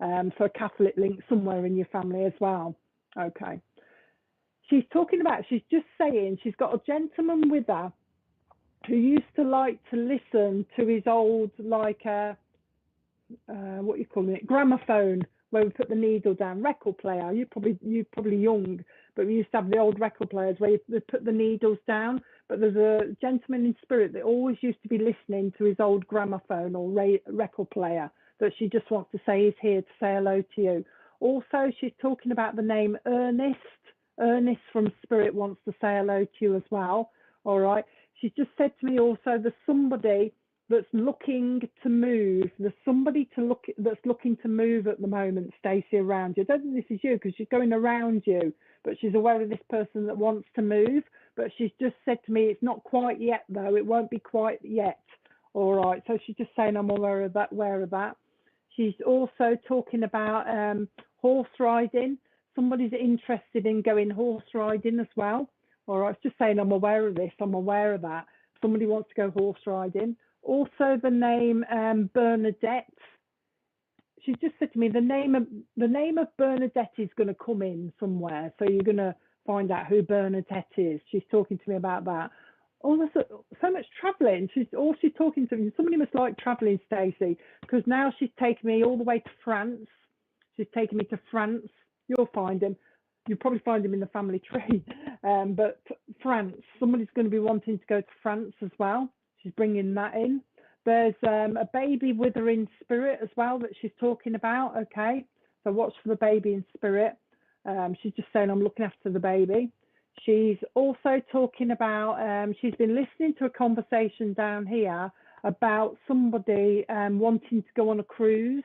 So a Catholic link somewhere in your family as well. Okay. She's just saying she's got a gentleman with her who used to like to listen to his old, like, what you call it, gramophone, where we put the needle down, record player. You're probably young, but we used to have the old record players where you put the needles down. But there's a gentleman in spirit that always used to be listening to his old gramophone or record player, that she just wants to say is here to say hello to you. Also, she's talking about the name Ernest. Ernest from Spirit wants to say hello to you as well. All right. She's just said to me also, there's somebody that's looking to move. There's somebody that's looking to move at the moment, Stacey, around you. I don't think this is you because she's going around you, but she's aware of this person that wants to move. But she's just said to me, it's not quite yet, though. It won't be quite yet. All right. So she's just saying I'm aware of that. She's also talking about horse riding. Somebody's interested in going horse riding as well. All right, just saying I'm aware of this, I'm aware of that. Somebody wants to go horse riding. Also the name Bernadette. She's just said to me the name of Bernadette is going to come in somewhere. So you're going to find out who Bernadette is. She's talking to me about that. Oh, there's so much travelling. She's talking to me. Somebody must like travelling, Stacey, because now she's taken me all the way to France. She's taken me to France. You'll find him. You'll probably find him in the family tree. But France, somebody's going to be wanting to go to France as well. She's bringing that in. There's a baby with her in spirit as well that she's talking about. Okay, so watch for the baby in spirit. She's just saying I'm looking after the baby. She's also talking about, she's been listening to a conversation down here about somebody wanting to go on a cruise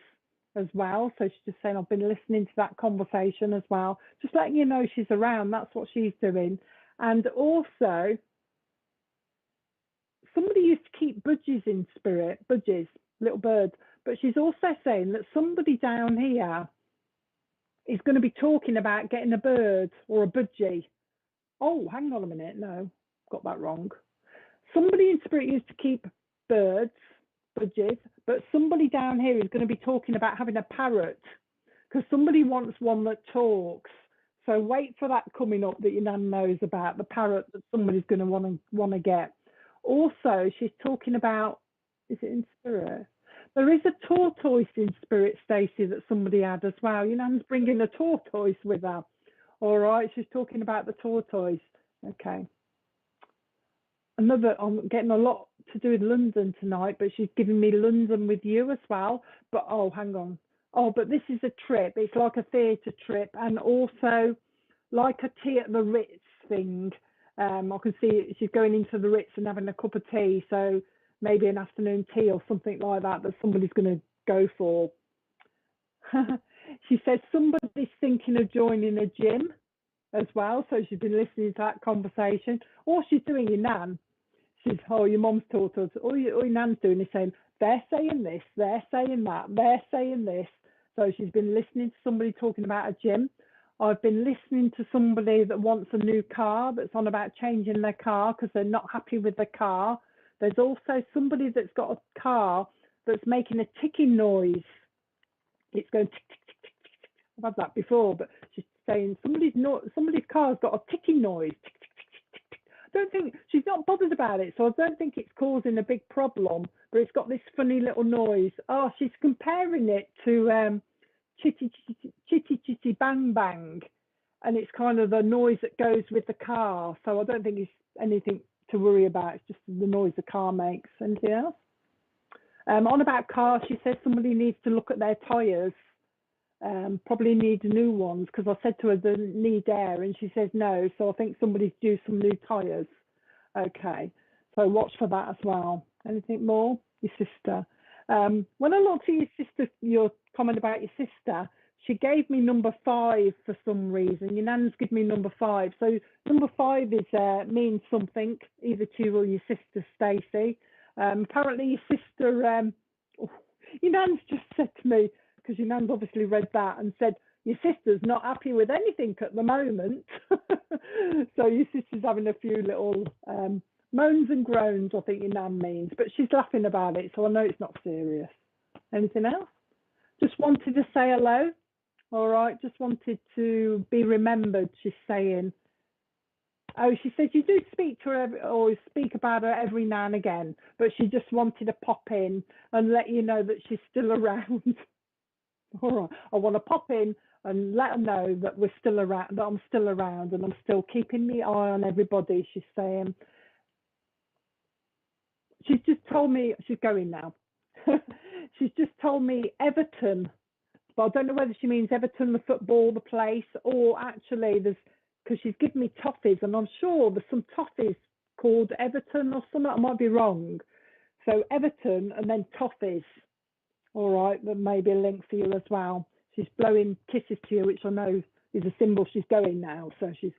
as well. So she's just saying I've been listening to that conversation as well, just letting you know she's around. That's what she's doing. And also somebody used to keep budgies in spirit, budgies, little birds, but she's also saying that somebody down here is going to be talking about getting a bird or a budgie. Oh, hang on a minute, no, got that wrong. Somebody in spirit used to keep birds, budgies, but somebody down here is going to be talking about having a parrot, because somebody wants one that talks. So wait for that coming up that your nan knows about, the parrot that somebody's going to want to get. Also, she's talking about, is it in spirit? There is a tortoise in spirit, Stacey, that somebody had as well. Your nan's bringing a tortoise with her. All right, she's talking about the tortoise. Okay. I'm getting a lot to do with London tonight, but she's giving me London with you as well. But oh, hang on. Oh, but this is a trip. It's like a theatre trip, and also like a tea at the Ritz thing. I can see she's going into the Ritz and having a cup of tea. So maybe an afternoon tea or something like that somebody's going to go for. She says somebody's thinking of joining a gym as well. So she's been listening to that conversation. All she's doing, your nan, she's, oh, your mum's taught us, all your nan's doing is saying, they're saying this, they're saying that, they're saying this. So she's been listening to somebody talking about a gym. I've been listening to somebody that wants a new car, that's on about changing their car because they're not happy with the car. There's also somebody that's got a car that's making a ticking noise. It's going tick, tick, tick, tick, tick. I've had that before, but she's saying somebody's car's got a ticking noise. Tick, tick, tick, tick, tick. I don't think she's not bothered about it, so I don't think it's causing a big problem. But it's got this funny little noise. Oh, she's comparing it to chitty chitty chitty chitty bang bang, and it's kind of the noise that goes with the car. So I don't think it's anything to worry about. It's just the noise the car makes. Anything else? On about cars, she says somebody needs to look at their tyres. Probably need new ones, because I said to her they need air and she says no, so I think somebody's due some new tyres. Okay, so watch for that as well. Anything more? Your sister. When I looked at your sister, your comment about your sister, she gave me number 5 for some reason. Your nan's given me number 5. So number 5 is means something, either to you or your sister, Stacey. Apparently your sister, your nan's just said to me, because your nan's obviously read that and said, your sister's not happy with anything at the moment. So your sister's having a few little moans and groans, I think your nan means. But she's laughing about it, so I know it's not serious. Anything else? Just wanted to say hello. All right, just wanted to be remembered, she's saying. Oh, she said you do speak to her or speak about her every now and again, but she just wanted to pop in and let you know that she's still around. All right, I want to pop in and let her know that we're still around, that I'm still around and I'm still keeping my eye on everybody, she's saying. She's just told me, she's going now. She's just told me Everton, but I don't know whether she means Everton, the football, the place, or actually there's, because she's given me toffees, and I'm sure there's some toffees called Everton or something. I might be wrong. So Everton and then toffees. All right, that may be a link for you as well. She's blowing kisses to you, which I know is a symbol she's going now. So she's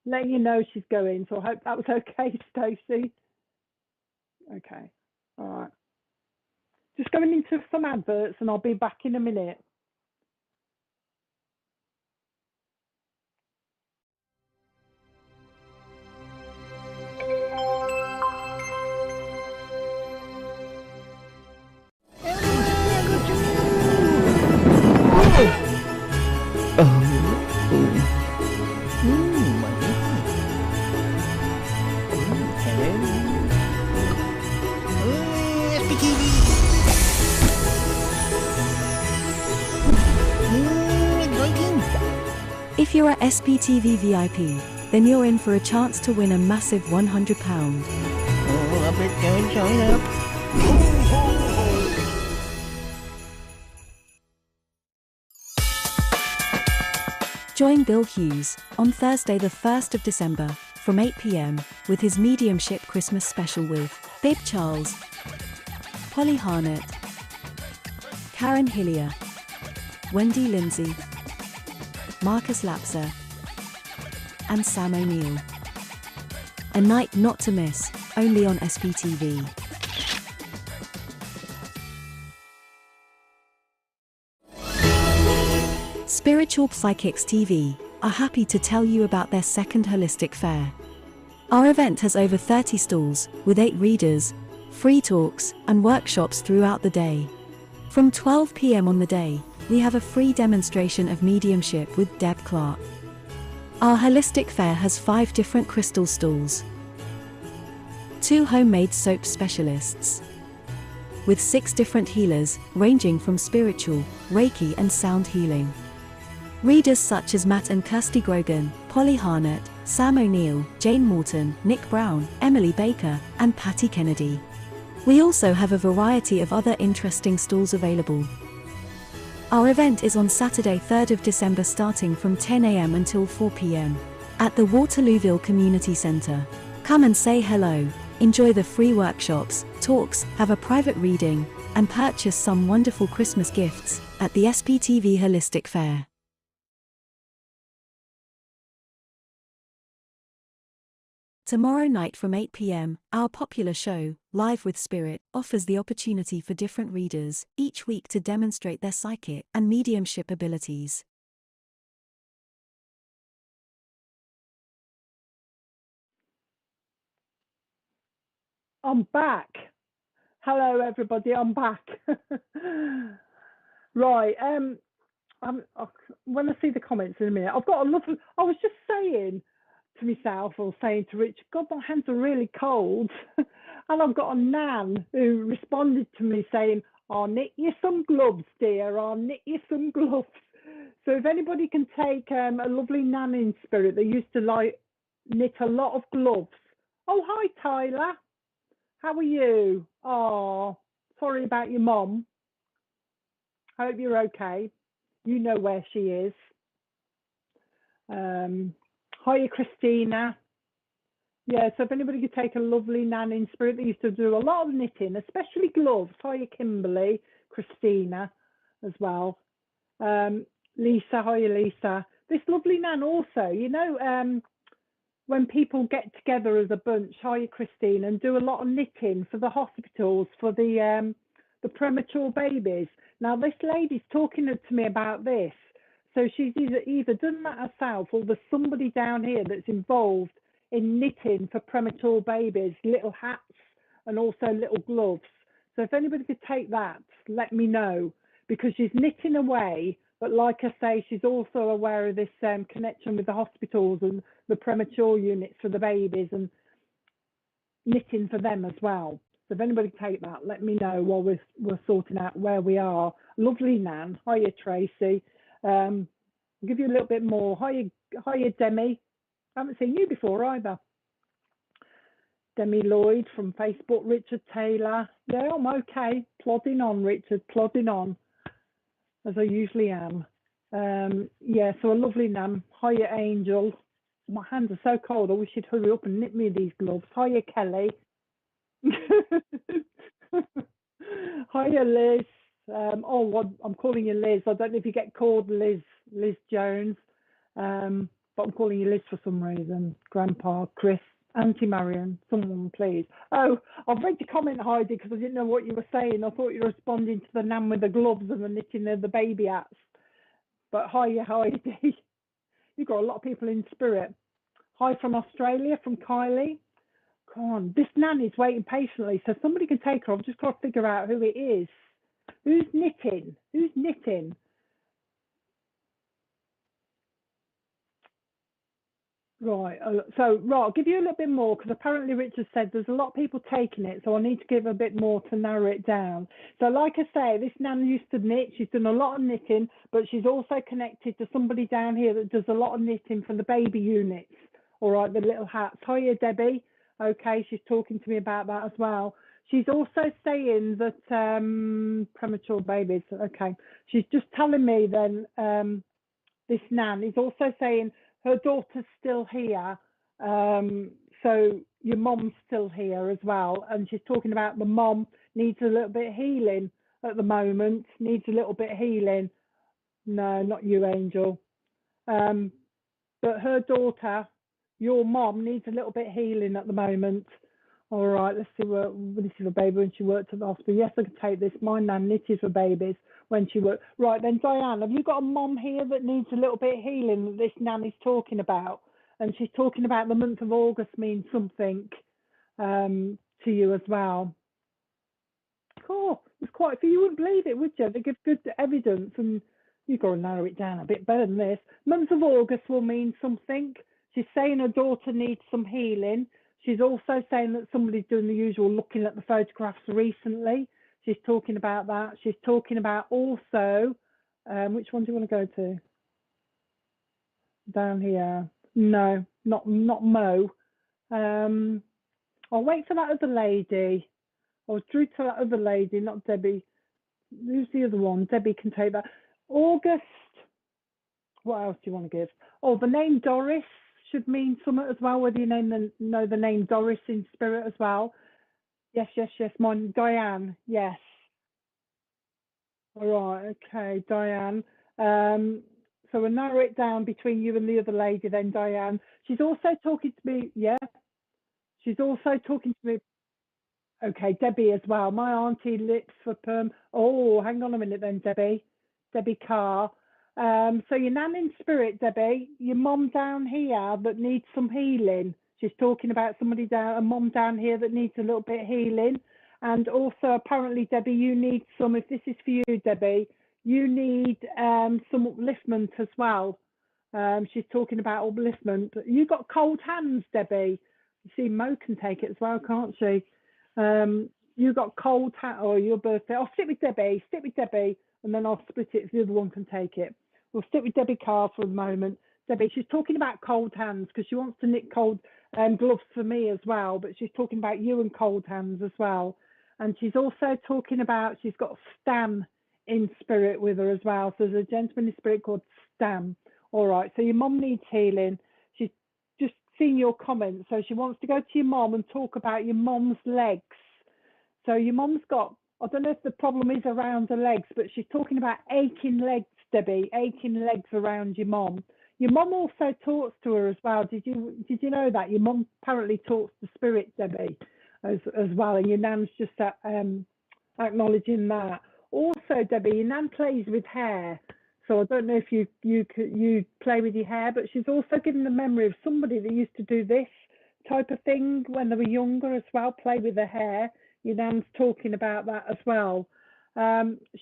letting you know she's going. So I hope that was okay, Stacey. Okay, all right. Just going into some adverts, and I'll be back in a minute. If you're a SPTV VIP, then you're in for a chance to win a massive £100. Oh, I bet you join up. Join Bill Hughes on Thursday the 1st of December from 8 p.m. with his Mediumship Christmas special with Bib Charles, Polly Harnett, Karen Hillier, Wendy Lindsay, Marcus Lapser, and Sam O'Neill. A night not to miss, only on SPTV. Spiritual Psychics TV are happy to tell you about their second holistic fair. Our event has over 30 stalls, with 8 readers, free talks, and workshops throughout the day. From 12 p.m. on the day, we have a free demonstration of mediumship with Deb Clarke. Our holistic fair has 5 different crystal stalls, 2 homemade soap specialists, with 6 different healers, ranging from spiritual, Reiki and sound healing. Readers such as Matt and Kirsty Grogan, Polly Harnett, Sam O'Neill, Jane Morton, Nick Brown, Emily Baker, and Patty Kennedy. We also have a variety of other interesting stalls available. Our event is on Saturday 3rd of December starting from 10 a.m. until 4 p.m. at the Waterlooville Community Centre. Come and say hello, enjoy the free workshops, talks, have a private reading, and purchase some wonderful Christmas gifts at the SPTV Holistic Fair. Tomorrow night from 8 p.m, our popular show, Live with Spirit, offers the opportunity for different readers, each week to demonstrate their psychic and mediumship abilities. I'm back. Hello, everybody, I'm back. Right, when I see the comments in a minute, I've got a lot of, I was just saying to myself or saying to Rich, God, my hands are really cold. And I've got a nan who responded to me saying, I'll knit you some gloves, dear, I'll knit you some gloves. So if anybody can take a lovely nan in spirit that used to knit a lot of gloves. Oh, hi, Tyler. How are you? Oh, sorry about your mom. I hope you're okay. You know where she is. Hiya, Christina. Yeah, so if anybody could take a lovely nan in spirit that used to do a lot of knitting, especially gloves. Hiya, Kimberly, Christina as well. Lisa, hiya, Lisa. This lovely Nan also, when people get together as a bunch, hiya, Christine, and do a lot of knitting for the hospitals for the premature babies. Now, this lady's talking to me about this. So she's either done that herself or there's somebody down here that's involved in knitting for premature babies, little hats and also little gloves. So if anybody could take that, let me know, because she's knitting away. But like I say, she's also aware of this connection with the hospitals and the premature units for the babies and knitting for them as well. So if anybody can take that, let me know while we're sorting out where we are. Lovely Nan. Hiya, Tracy. I'll give you a little bit more. Hiya, Demi. I haven't seen you before either. Demi Lloyd from Facebook. Richard Taylor. Yeah, I'm okay. Plodding on, Richard. Plodding on, as I usually am. Yeah, so a lovely Nan. Hiya, Angel. My hands are so cold. I wish you'd hurry up and knit me these gloves. Hiya, Kelly. Hiya, Liz. I'm calling you Liz. I don't know if you get called Liz Jones, but I'm calling you Liz for some reason. Grandpa, Chris, Auntie Marion, someone please. Oh, I've read your comment, Heidi, because I didn't know what you were saying. I thought you were responding to the Nan with the gloves and the knitting of the baby hats. But hiya, Heidi. You've got a lot of people in spirit. Hi from Australia, from Kylie. Come on, this Nan is waiting patiently, so somebody can take her. I've just got to figure out who it is. Who's knitting? Who's knitting? Right, I'll give you a little bit more, because apparently Richard said there's a lot of people taking it, so I need to give a bit more to narrow it down. So like I say, this Nan used to knit. She's done a lot of knitting, but she's also connected to somebody down here that does a lot of knitting for the baby units. All right, the little hats. Hiya, Debbie. Okay, she's talking to me about that as well. She's also saying that premature babies. Okay, she's just telling me then this Nan is also saying her daughter's still here, so your mom's still here as well, and she's talking about the mom needs a little bit of healing at the moment. Needs a little bit of healing. No, not you, Angel. But her daughter, your mom, needs a little bit of healing at the moment. All right, let's see what this is for baby when she worked at the hospital. Yes, I can take this. My Nan knitted for babies when she worked. Right, then, Diane, have you got a mom here that needs a little bit of healing that this Nan is talking about? And she's talking about the month of August means something to you as well. Cool. It's quite a few. You wouldn't believe it, would you? They give good evidence, and you've got to narrow it down a bit better than this. Month of August will mean something. She's saying her daughter needs some healing. She's also saying that somebody's doing the usual looking at the photographs recently. She's talking about that. She's talking about also, which one do you want to go to? Down here. No, not Mo. I'll wait for that other lady. I was drew to that other lady, not Debbie. Who's the other one? Debbie can take that. August. What else do you want to give? Oh, the name Doris should mean something as well, whether you know the name Doris in spirit as well. Yes, mine, Diane, yes. All right, okay, Diane. So we'll narrow it down between you and the other lady then, Diane. She's also talking to me, yeah? She's also talking to me, okay, Debbie as well. My auntie lips for perm. Oh, hang on a minute then, Debbie. Debbie Carr. So your Nan in spirit, Debbie, your mom down here that needs some healing. She's talking about a mom down here that needs a little bit of healing. And also apparently, Debbie, you need some, if this is for you, Debbie, you need some upliftment as well. She's talking about upliftment. You got cold hands, Debbie. You see, Mo can take it as well, can't she? You got cold hands, or your birthday. I'll stick with Debbie, and then I'll split it if the other one can take it. We'll stick with Debbie Carr for the moment. Debbie, she's talking about cold hands because she wants to knit cold gloves for me as well, but she's talking about you and cold hands as well. And she's also talking about, she's got Stan in spirit with her as well. So there's a gentleman in spirit called Stan. All right, so your mum needs healing. She's just seen your comments. So she wants to go to your mum and talk about your mum's legs. So your mum's got, I don't know if the problem is around the legs, but she's talking about aching legs, Debbie, aching legs around your mum. Your mum also talks to her as well. Did you know that? Your mum apparently talks to spirit, Debbie, as well, and your nan's just acknowledging that. Also, Debbie, your nan plays with hair. So I don't know if you play with your hair, but she's also given the memory of somebody that used to do this type of thing when they were younger as well, play with their hair. Your nan's talking about that as well.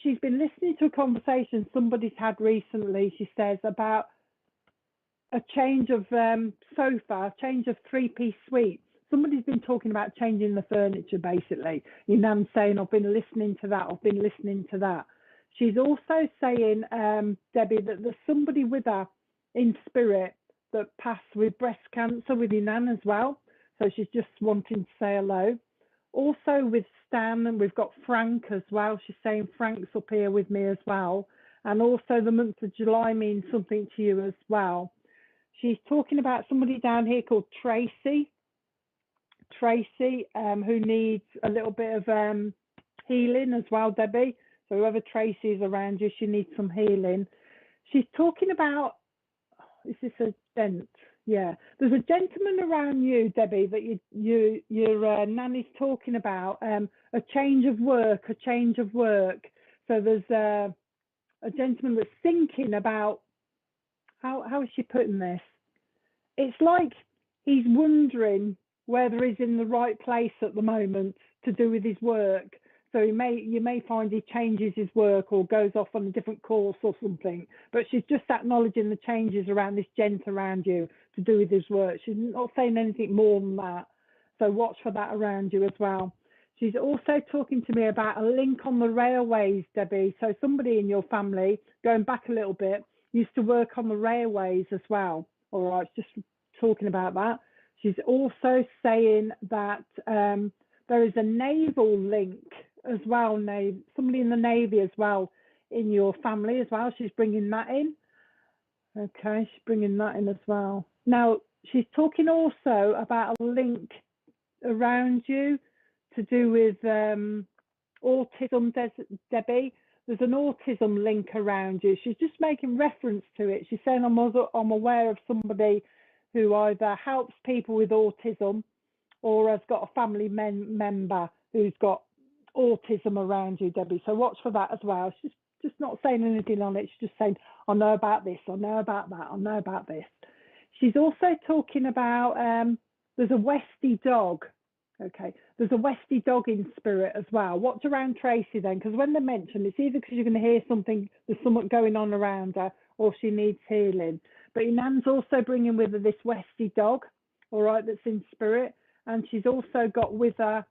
She's been listening to a conversation somebody's had recently, she says, about a change of sofa, change of three-piece suite. Somebody's been talking about changing the furniture, basically. Your nan's saying, I've been listening to that, I've been listening to that. She's also saying, Debbie, that there's somebody with her in spirit that passed with breast cancer with your nan as well. So she's just wanting to say hello. Also with Stan, and we've got Frank as well. She's saying Frank's up here with me as well. And also the month of July means something to you as well. She's talking about somebody down here called Tracy. Tracy, who needs a little bit of healing as well, Debbie. So whoever Tracy is around you, she needs some healing. She's talking about, is this a gent? Yeah, there's a gentleman around you, Debbie, that your nanny's talking about, a change of work, a change of work. So there's a gentleman that's thinking about, how is she putting this? It's like he's wondering whether he's in the right place at the moment to do with his work. So you may find he changes his work or goes off on a different course or something. But she's just acknowledging the changes around this gent around you to do with his work. She's not saying anything more than that. So watch for that around you as well. She's also talking to me about a link on the railways, Debbie. So somebody in your family, going back a little bit, used to work on the railways as well. All right, just talking about that. She's also saying that there is a naval link as well, somebody in the Navy as well in your family as well. She's bringing that in. Okay, she's bringing that in as well. Now, she's talking also about a link around you to do with autism, Debbie. There's an autism link around you. She's just making reference to it. She's saying, I'm aware of somebody who either helps people with autism or has got a family member who's got autism around you, Debbie. So watch for that as well. She's just not saying anything on it. She's just saying, I know about this, I know about that, I know about this. She's also talking about, there's a Westie dog. Okay, there's a Westie dog in spirit as well. Watch around Tracy then, because when they mention, it's either because you're going to hear something, there's something going on around her, or she needs healing. But your nan's also bringing with her this Westie dog, all right, that's in spirit. And she's also got with her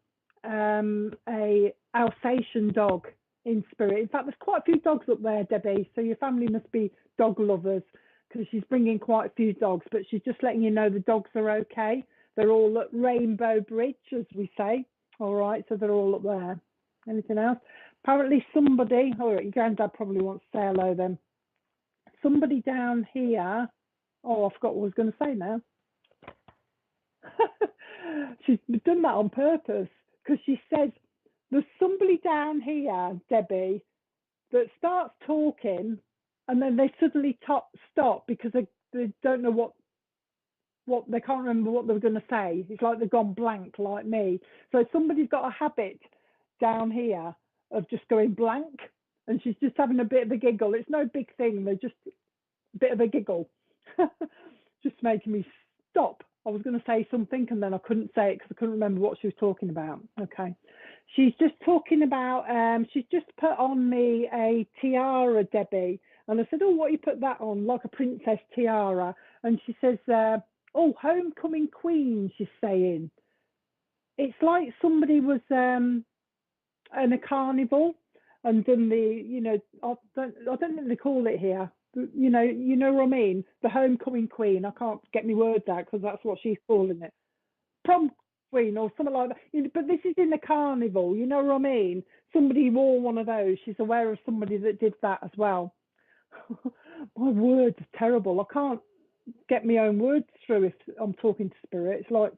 a Alsatian dog in spirit. In fact, there's quite a few dogs up there, Debbie. So your family must be dog lovers, because she's bringing quite a few dogs. But she's just letting you know the dogs are okay. They're all at Rainbow Bridge, as we say. All right, so they're all up there. Anything else? Apparently somebody, your granddad probably wants to say hello then. Somebody down here, I forgot what I was going to say now. She's done that on purpose, because she says there's somebody down here, Debbie, that starts talking and then they suddenly stop because they don't know what they can't remember what they were going to say. It's like they've gone blank, like me. So somebody's got a habit down here of just going blank, and she's just having a bit of a giggle. It's no big thing. They're just a bit of a giggle, just making me stop. I was going to say something and then I couldn't say it because I couldn't remember what she was talking about. Okay. She's just talking about, she's just put on me a tiara, Debbie. And I said, oh, what you put that on? Like a princess tiara. And she says, oh, homecoming queen, she's saying. It's like somebody was in a carnival and done the, I don't think they call it here. You know what I mean? The homecoming queen. I can't get my words out because that's what she's calling it. Prom queen or something like that. But this is in the carnival. You know what I mean? Somebody wore one of those. She's aware of somebody that did that as well. My words are terrible. I can't get my own words through if I'm talking to spirit. It's like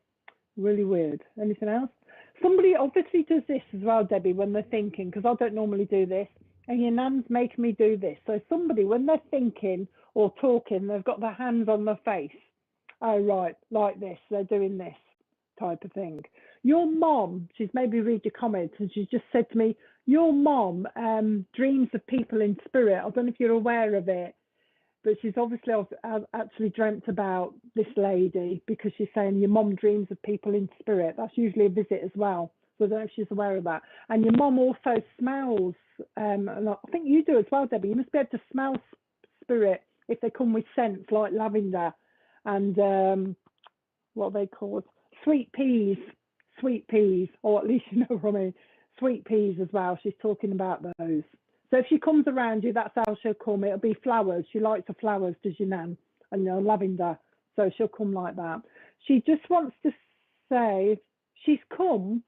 really weird. Anything else? Somebody obviously does this as well, Debbie, when they're thinking, because I don't normally do this. and your nan's making me do this. So somebody, when they're thinking or talking, they've got their hands on their face. Oh, right, like this, they're doing this type of thing. Your mom, she's maybe read your comments, and she's just said to me, your mom dreams of people in spirit. I don't know if you're aware of it, but she's obviously actually dreamt about this lady, because she's saying your mom dreams of people in spirit. That's usually a visit as well. So I don't know if she's aware of that. And your mom also smells, and I think you do as well, Debbie. You must be able to smell spirit if they come with scents like lavender and what are they called? Sweet peas, or at least you know what I mean. Sweet peas as well. She's talking about those. So if she comes around you, that's how she'll come. It'll be flowers. She likes the flowers, does your nan? And lavender. So she'll come like that. She just wants to say she's come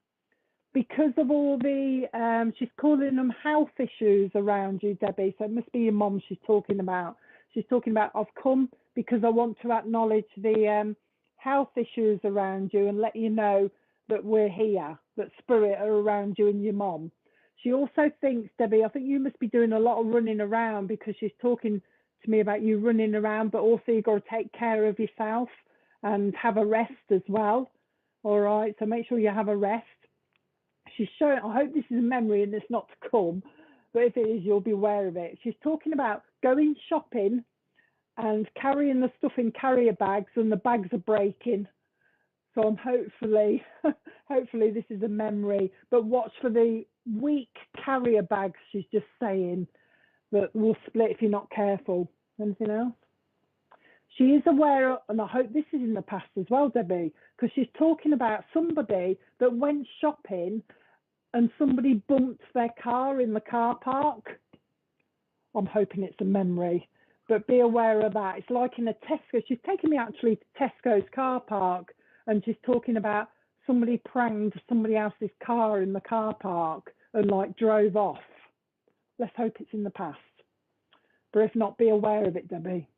because of all the, she's calling them health issues around you, Debbie. So it must be your mum she's talking about. She's talking about, I've come because I want to acknowledge the health issues around you and let you know that we're here, that spirit are around you and your mum. She also thinks, Debbie, I think you must be doing a lot of running around, because she's talking to me about you running around, but also you've got to take care of yourself and have a rest as well. All right, so make sure you have a rest. She's showing, I hope this is a memory and it's not to come, but if it is, you'll be aware of it. She's talking about going shopping and carrying the stuff in carrier bags, and the bags are breaking. So I'm hopefully this is a memory, but watch for the weak carrier bags, she's just saying, that will split if you're not careful. Anything else? She is aware, and I hope this is in the past as well, Debbie, because she's talking about somebody that went shopping and somebody bumped their car in the car park. I'm hoping it's a memory, but be aware of that. It's like in a Tesco. She's taking me actually to Tesco's car park, and she's talking about somebody pranged somebody else's car in the car park and like drove off. Let's hope it's in the past. But if not, be aware of it, Debbie.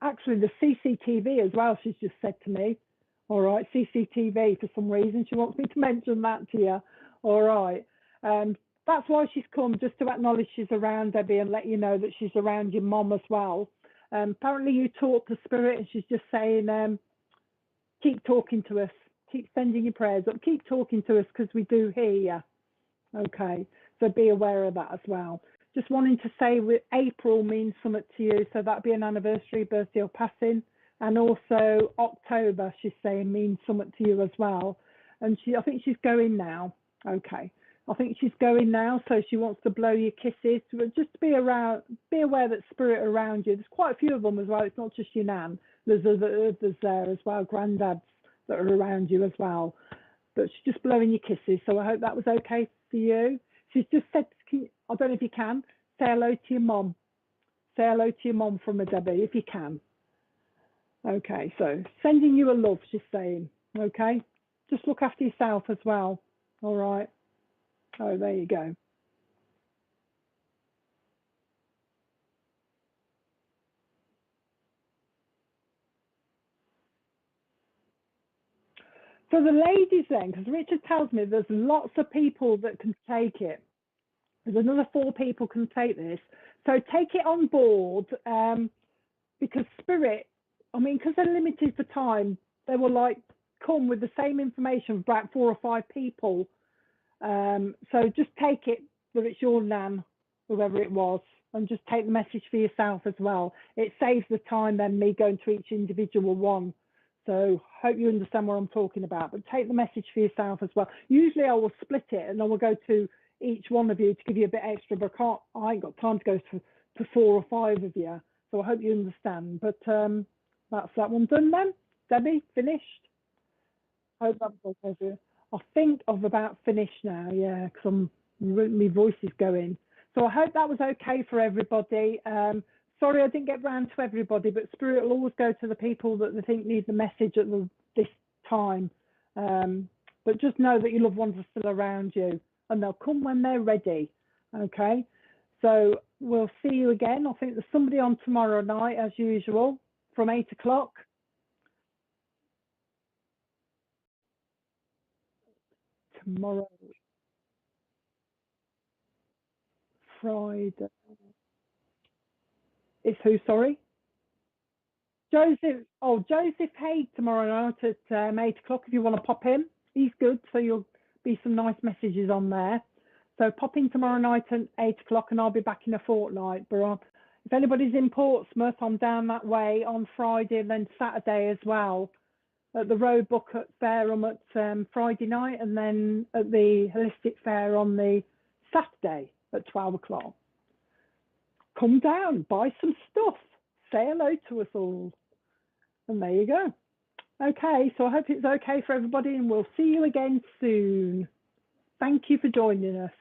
Actually, the CCTV as well, she's just said to me. All right, CCTV, for some reason, she wants me to mention that to you. All right. That's why she's come, just to acknowledge she's around, Debbie, and let you know that she's around your mom as well. Apparently you talk to spirit, and she's just saying, keep talking to us. Keep sending your prayers up. Keep talking to us, because we do hear you. Okay, so be aware of that as well. Just wanting to say April means something to you, so that'd be an anniversary, birthday or passing. And also October, she's saying, means something to you as well. And I think she's going now. Okay, I think she's going now, so she wants to blow your kisses. But just be aware that spirit around you. There's quite a few of them as well. It's not just your nan. There's others there as well, granddads that are around you as well. But she's just blowing your kisses, so I hope that was okay for you. She's just said, I don't know if you can, say hello to your mom. Say hello to your mom from a Debbie, if you can. Okay, so sending you a love, she's saying. Okay, just look after yourself as well. All right. Oh, there you go. So the ladies then, because Richard tells me there's lots of people that can take it. There's another 4 people can take this. So take it on board, because spirit, I mean, because they're limited for time, they will like come with the same information for about 4 or 5 people. So just take it that it's your nan, whoever it was, and just take the message for yourself as well. It saves the time then me going to each individual one. So hope you understand what I'm talking about, but take the message for yourself as well. Usually I will split it and I will go to each one of you to give you a bit extra, but I ain't got time to go to 4 or 5 of you. So I hope you understand. But that's that one done then. Debbie, finished? I hope that was okay for you. I think I've about finished now, yeah, because my voice is going. So I hope that was okay for everybody. Sorry I didn't get round to everybody, but Spirit will always go to the people that they think need the message at this time. But just know that your loved ones are still around you, and they'll come when they're ready, okay? So we'll see you again. I think there's somebody on tomorrow night, as usual, from 8 o'clock. Tomorrow, Friday. It's who, sorry? Joseph. Oh, Joseph Haig tomorrow night at 8 o'clock if you want to pop in. He's good, so you'll be some nice messages on there. So pop in tomorrow night at 8 o'clock and I'll be back in a fortnight. But if anybody's in Portsmouth, I'm down that way on Friday and then Saturday as well at the Roebuck at Fareham at Friday night and then at the Holistic Fair on the Saturday at 12 o'clock. Come down, buy some stuff, say hello to us all. And there you go. Okay, so I hope it's okay for everybody and we'll see you again soon. Thank you for joining us.